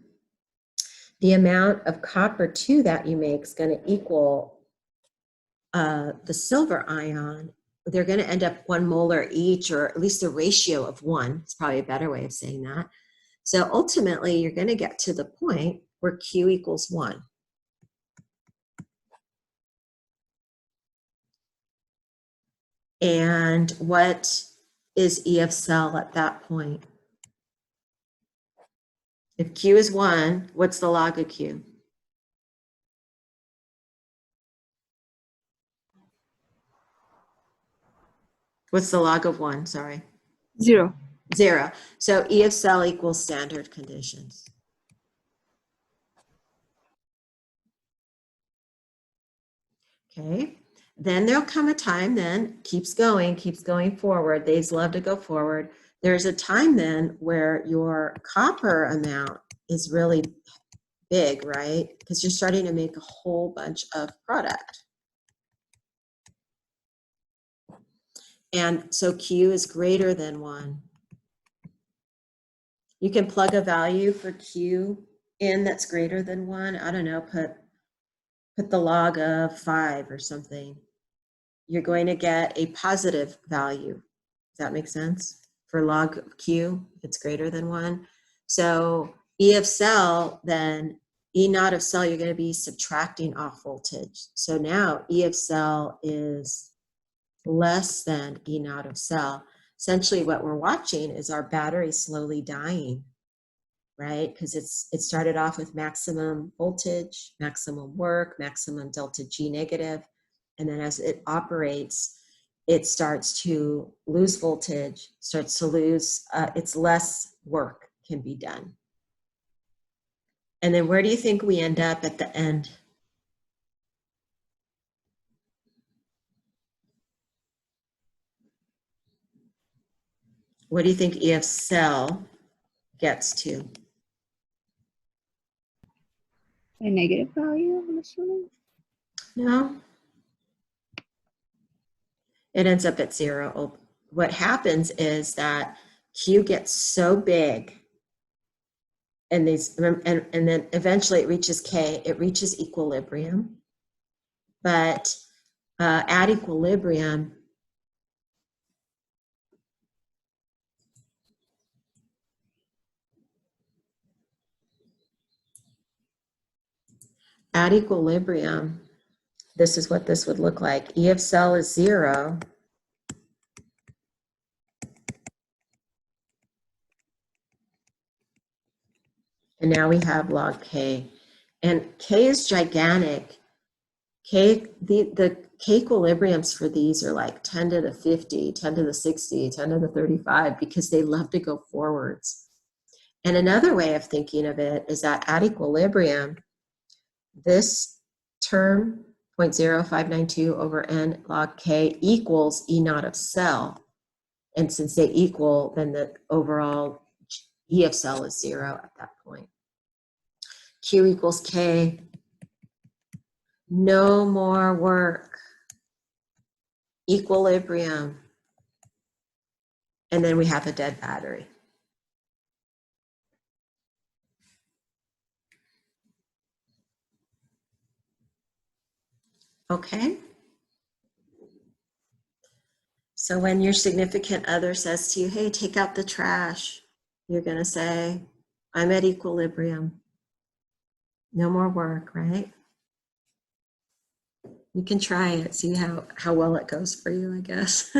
the amount of copper 2 that you make is going to equal the silver ion. They're going to end up 1 molar each, or at least a ratio of 1. It's probably a better way of saying that. So ultimately, you're going to get to the point where Q equals 1. And what is E of cell at that point? If Q is 1, what's the log of Q? What's the log of 1? Sorry. 0. 0. So E of cell equals standard conditions. Okay. Then there'll come a time then, keeps going forward. They love to go forward. There's a time then where your copper amount is really big, right? Because you're starting to make a whole bunch of product. And so Q is greater than 1. You can plug a value for Q in that's greater than 1. I don't know, put the log of 5 or something. You're going to get a positive value. Does that make sense? For log of Q, it's greater than 1. So E of cell then E naught of cell, you're going to be subtracting off voltage. So now E of cell is less than E naught of cell. Essentially what we're watching is our battery slowly dying, right? Because it started off with maximum voltage, maximum work, maximum delta G negative. And then as it operates, it starts to lose voltage, starts to lose, it's less work can be done. And then where do you think we end up at the end? What do you think E of cell gets to? A negative value, I'm assuming. No. It ends up at 0. What happens is that Q gets so big, and then eventually it reaches K, it reaches equilibrium. But at equilibrium, this is what this would look like. E of cell is 0. And now we have log K. And K is gigantic. The K equilibriums for these are like 10 to the 50, 10 to the 60, 10 to the 35, because they love to go forwards. And another way of thinking of it is that at equilibrium, this term, 0.0592 over n log K equals E naught of cell. And since they equal, then the overall E of cell is 0 at that point. Q equals K. No more work. Equilibrium. And then we have a dead battery. Okay. So when your significant other says to you, hey, take out the trash, you're going to say, I'm at equilibrium. No more work, right? You can try it, see how well it goes for you, I guess.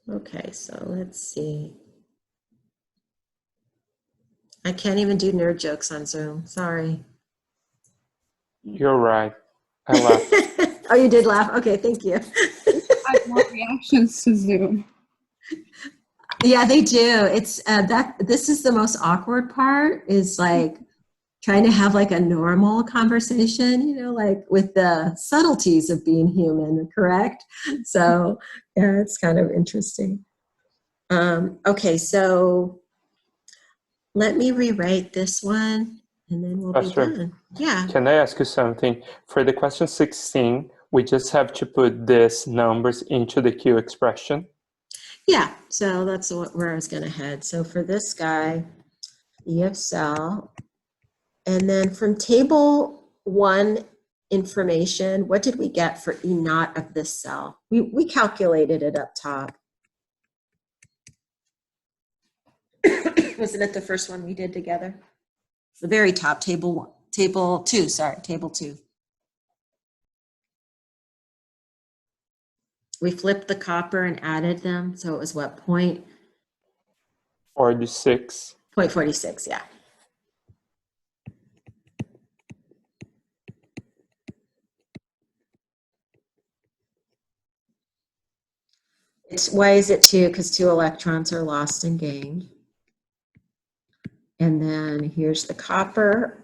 Okay, so let's see. I can't even do nerd jokes on Zoom, sorry. You're right. I laughed. Oh, you did laugh? Okay, thank you. I have more reactions to Zoom. Yeah, they do. It's this is the most awkward part, is like trying to have like a normal conversation, you know, like with the subtleties of being human, correct? So yeah, it's kind of interesting. Okay, so let me rewrite this one and then we'll be done. Yeah. Can I ask you something? For the question 16, we just have to put these numbers into the Q expression. Yeah, so that's where I was going to head. So for this guy, E of cell, and then from table 1 information, what did we get for E naught of this cell? We calculated it up top. Wasn't it the first one we did together? The very top, table 2, sorry, table 2. We flipped the copper and added them, so it was what, 46. 0.46, yeah. Why is it 2? Because 2 electrons are lost and gained. And then here's the copper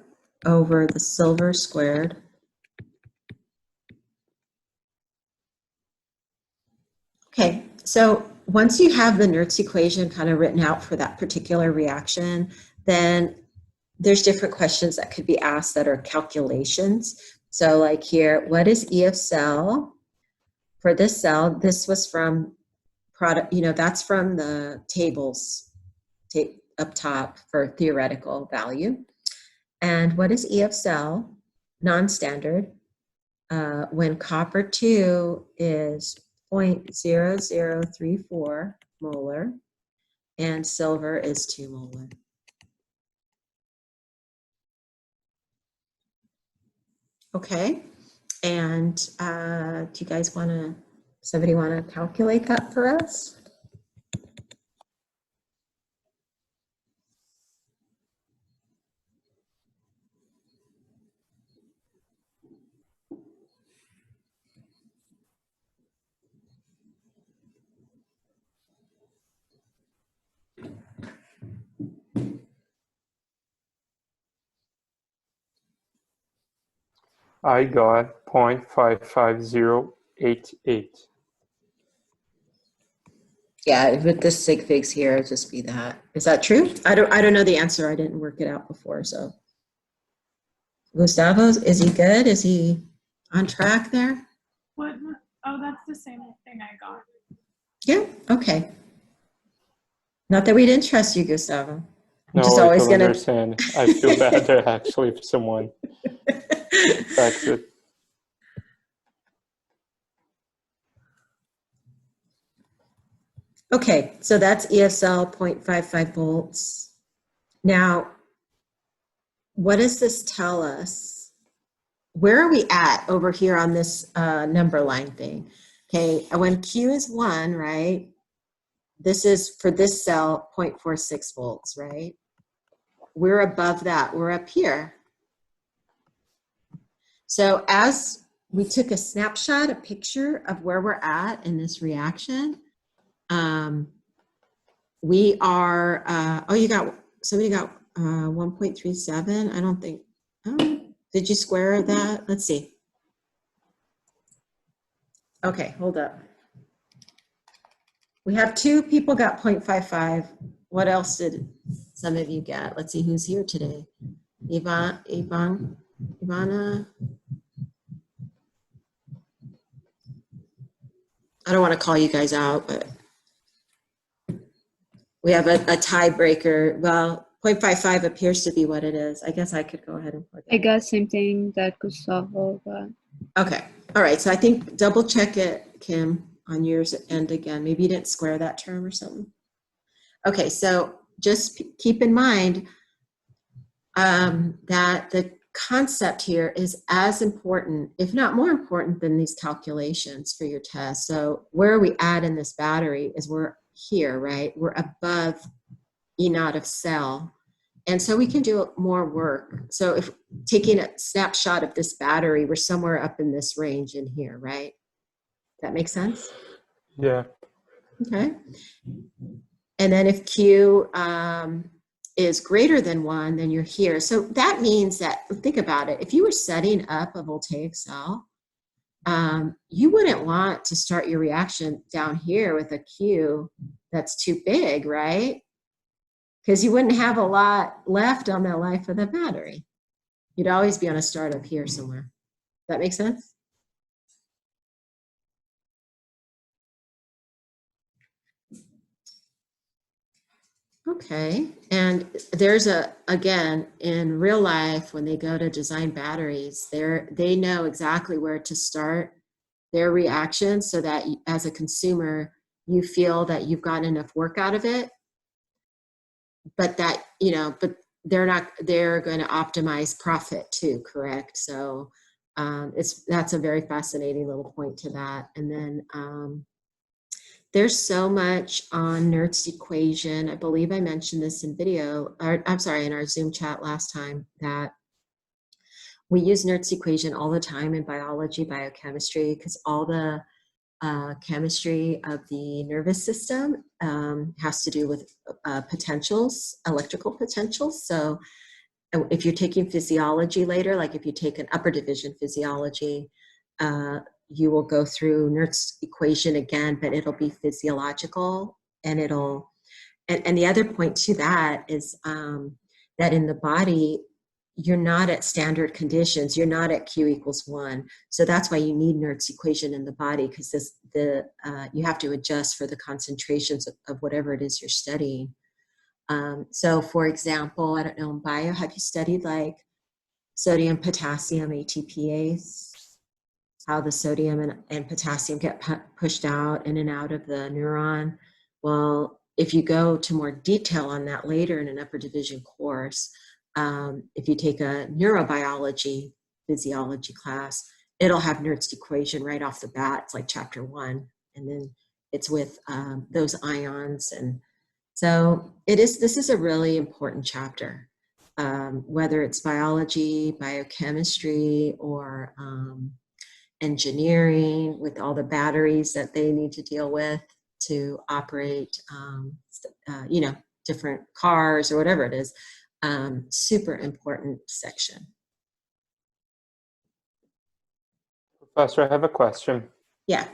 over the silver squared. Okay, so once you have the Nernst equation kind of written out for that particular reaction, then there's different questions that could be asked that are calculations. So like here, what is E of cell? For this cell, this was from product, you know, that's from the tables up top for theoretical value. And what is E of cell? Non-standard. When copper 2 is 0.0034 molar, and silver is 2 molar. Okay, and do you guys want to, somebody want to calculate that for us? I got 0.55088. Yeah, with the sig figs here, it'd just be that. Is that true? I don't know the answer. I didn't work it out before, so. Gustavo, is he good? Is he on track there? What? Oh, that's the same thing I got. Yeah, okay. Not that we didn't trust you, Gustavo. I'm No, just I always don't gonna. understand. I feel bad that actually if someone checks it. Okay, so that's ESL 0.55 volts. Now, what does this tell us? Where are we at over here on this number line thing? Okay, when Q is 1, right? This is for this cell 0.46 volts, right? We're above that. We're up here. So as we took a snapshot, a picture of where we're at in this reaction, we are, somebody got 1.37. I don't think, did you square that? Let's see. Okay, hold up. We have 2 people got 0.55. What else did some of you get? Let's see who's here today. Ivana. I don't want to call you guys out, but we have a tiebreaker. Well, 0.55 appears to be what it is. I guess I could go ahead and put that. I got same thing that Gustavo got. Okay. All right. So I think double check it, Kim, on yours end again. Maybe you didn't square that term or something. Okay. So just keep in mind that the concept here is as important, if not more important, than these calculations for your test. So where are we at in this battery is we're here, right? We're above E naught of cell. And so we can do more work. So if taking a snapshot of this battery, we're somewhere up in this range in here, right? That makes sense? Yeah. Okay. And then if Q is greater than 1, then you're here. So that means that, think about it, if you were setting up a voltaic cell, you wouldn't want to start your reaction down here with a Q that's too big, right? Because you wouldn't have a lot left on the life of the battery. You'd always be on a startup here somewhere. That makes sense? Okay, and there's again, in real life, when they go to design batteries, they know exactly where to start their reaction so that as a consumer, you feel that you've gotten enough work out of it, but that, but they're going to optimize profit too, correct? So that's a very fascinating little point to that. And then there's so much on Nernst Equation. I believe I mentioned this in in our Zoom chat last time, that we use Nernst Equation all the time in biology, biochemistry, because all the chemistry of the nervous system has to do with potentials, electrical potentials. So if you're taking physiology later, like if you take an upper division physiology, you will go through Nernst Equation again, but it'll be physiological, and and the other point to that is that in the body, you're not at standard conditions. You're not at Q equals 1. So that's why you need Nernst Equation in the body, because you have to adjust for the concentrations of whatever it is you're studying. So for example, I don't know, in bio, have you studied like sodium, potassium, ATPase? how the sodium and potassium get pushed out in and out of the neuron. Well, if you go to more detail on that later in an upper division course, if you take a neurobiology physiology class, it'll have Nernst equation right off the bat. It's like chapter 1, and then it's with those ions. And so this is a really important chapter, whether it's biology, biochemistry, or engineering, with all the batteries that they need to deal with to operate, different cars or whatever it is. Super important section. Professor, I have a question. Yeah.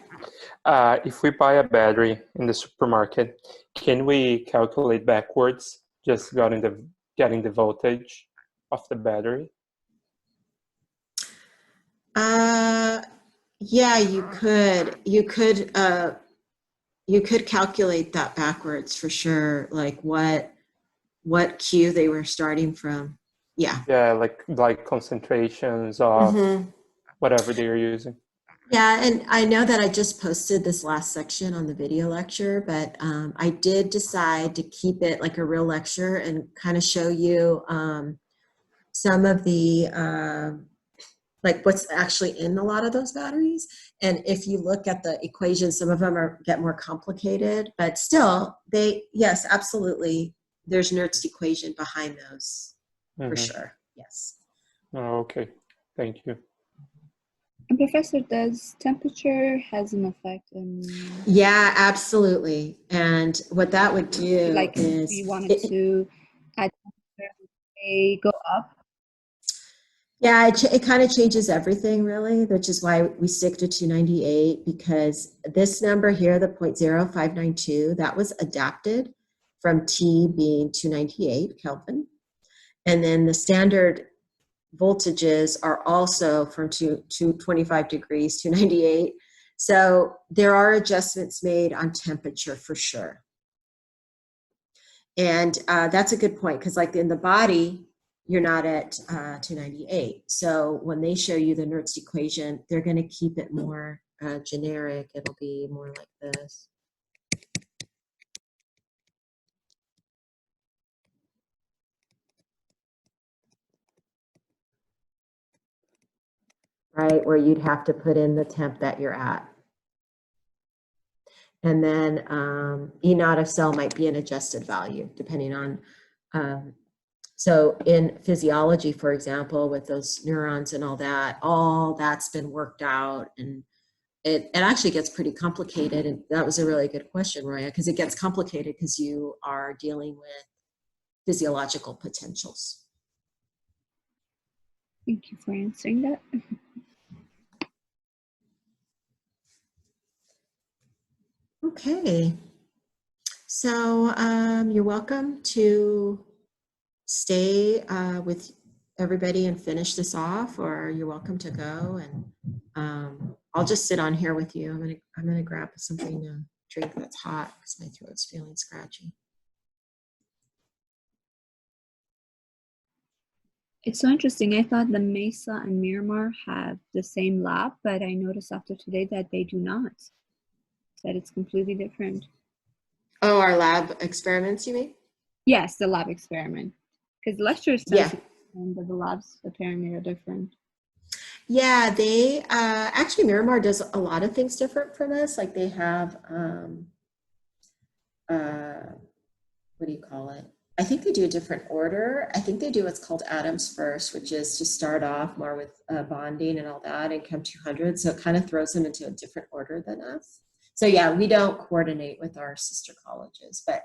If we buy a battery in the supermarket, can we calculate backwards, just getting the voltage of the battery? Yeah, you could. You could calculate that backwards for sure. Like what Q they were starting from. Yeah. Yeah, like concentrations of Mm-hmm. whatever they are using. Yeah, and I know that I just posted this last section on the video lecture, but I did decide to keep it like a real lecture and kind of show you some of the like what's actually in a lot of those batteries. And if you look at the equations, some of them get more complicated, but still yes, absolutely. There's Nernst equation behind those for sure. Yes. Oh, okay. Thank you. And Professor, does temperature has an effect in Yeah, absolutely. And what that would do like is if you wanted to add temperature, they go up? yeah, it kind of changes everything really, which is why we stick to 298, because this number here, the 0.0592, that was adapted from T being 298 Kelvin. And then the standard voltages are also from 225 degrees, 298. So there are adjustments made on temperature for sure. And that's a good point, because like in the body, you're not at 298. So when they show you the Nernst equation, they're going to keep it more generic. It'll be more like this. Right, where you'd have to put in the temp that you're at. And then E naught of cell might be an adjusted value, depending on, so in physiology, for example, with those neurons and all that's been worked out, and it actually gets pretty complicated. And that was a really good question, Roya, because it gets complicated because you are dealing with physiological potentials. Thank you for answering that. Okay. So you're welcome to stay with everybody and finish this off, or you're welcome to go, and I'll just sit on here with you. I'm gonna grab something to drink that's hot because my throat's feeling scratchy. It's so interesting. I thought the Mesa and Miramar have the same lab, but I noticed after today that they do not. That it's completely different. Oh, our lab experiments, you mean? Yes, the lab experiment. Because the lectures Yeah. but the labs apparently are different. Yeah, they actually Miramar does a lot of things different from us. Like they have what do you call it? I think they do a different order. I think they do what's called atoms first, which is to start off more with bonding and all that, and come 200. So it kind of throws them into a different order than us. So yeah, we don't coordinate with our sister colleges, but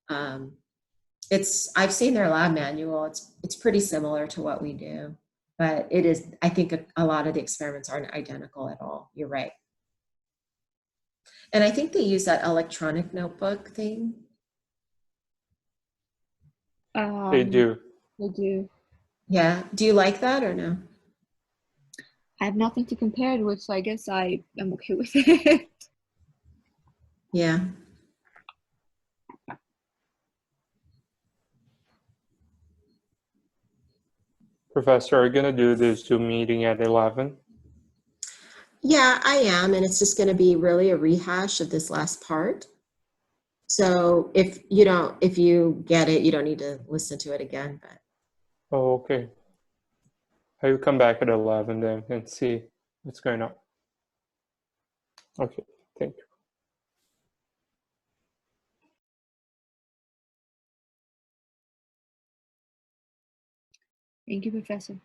I've seen their lab manual. It's pretty similar to what we do, but it is, I think a lot of the experiments aren't identical at all. You're right. And I think they use that electronic notebook thing. They do. They do. Yeah. Do you like that or no? I have nothing to compare it with, so I guess I am okay with it. Yeah. Professor, are you going to do this Zoom meeting at 11? Yeah, I am, and it's just going to be really a rehash of this last part. So if you get it, you don't need to listen to it again, but Oh, okay. I will come back at 11 then and see what's going on. Okay, thank you. Thank you, Professor.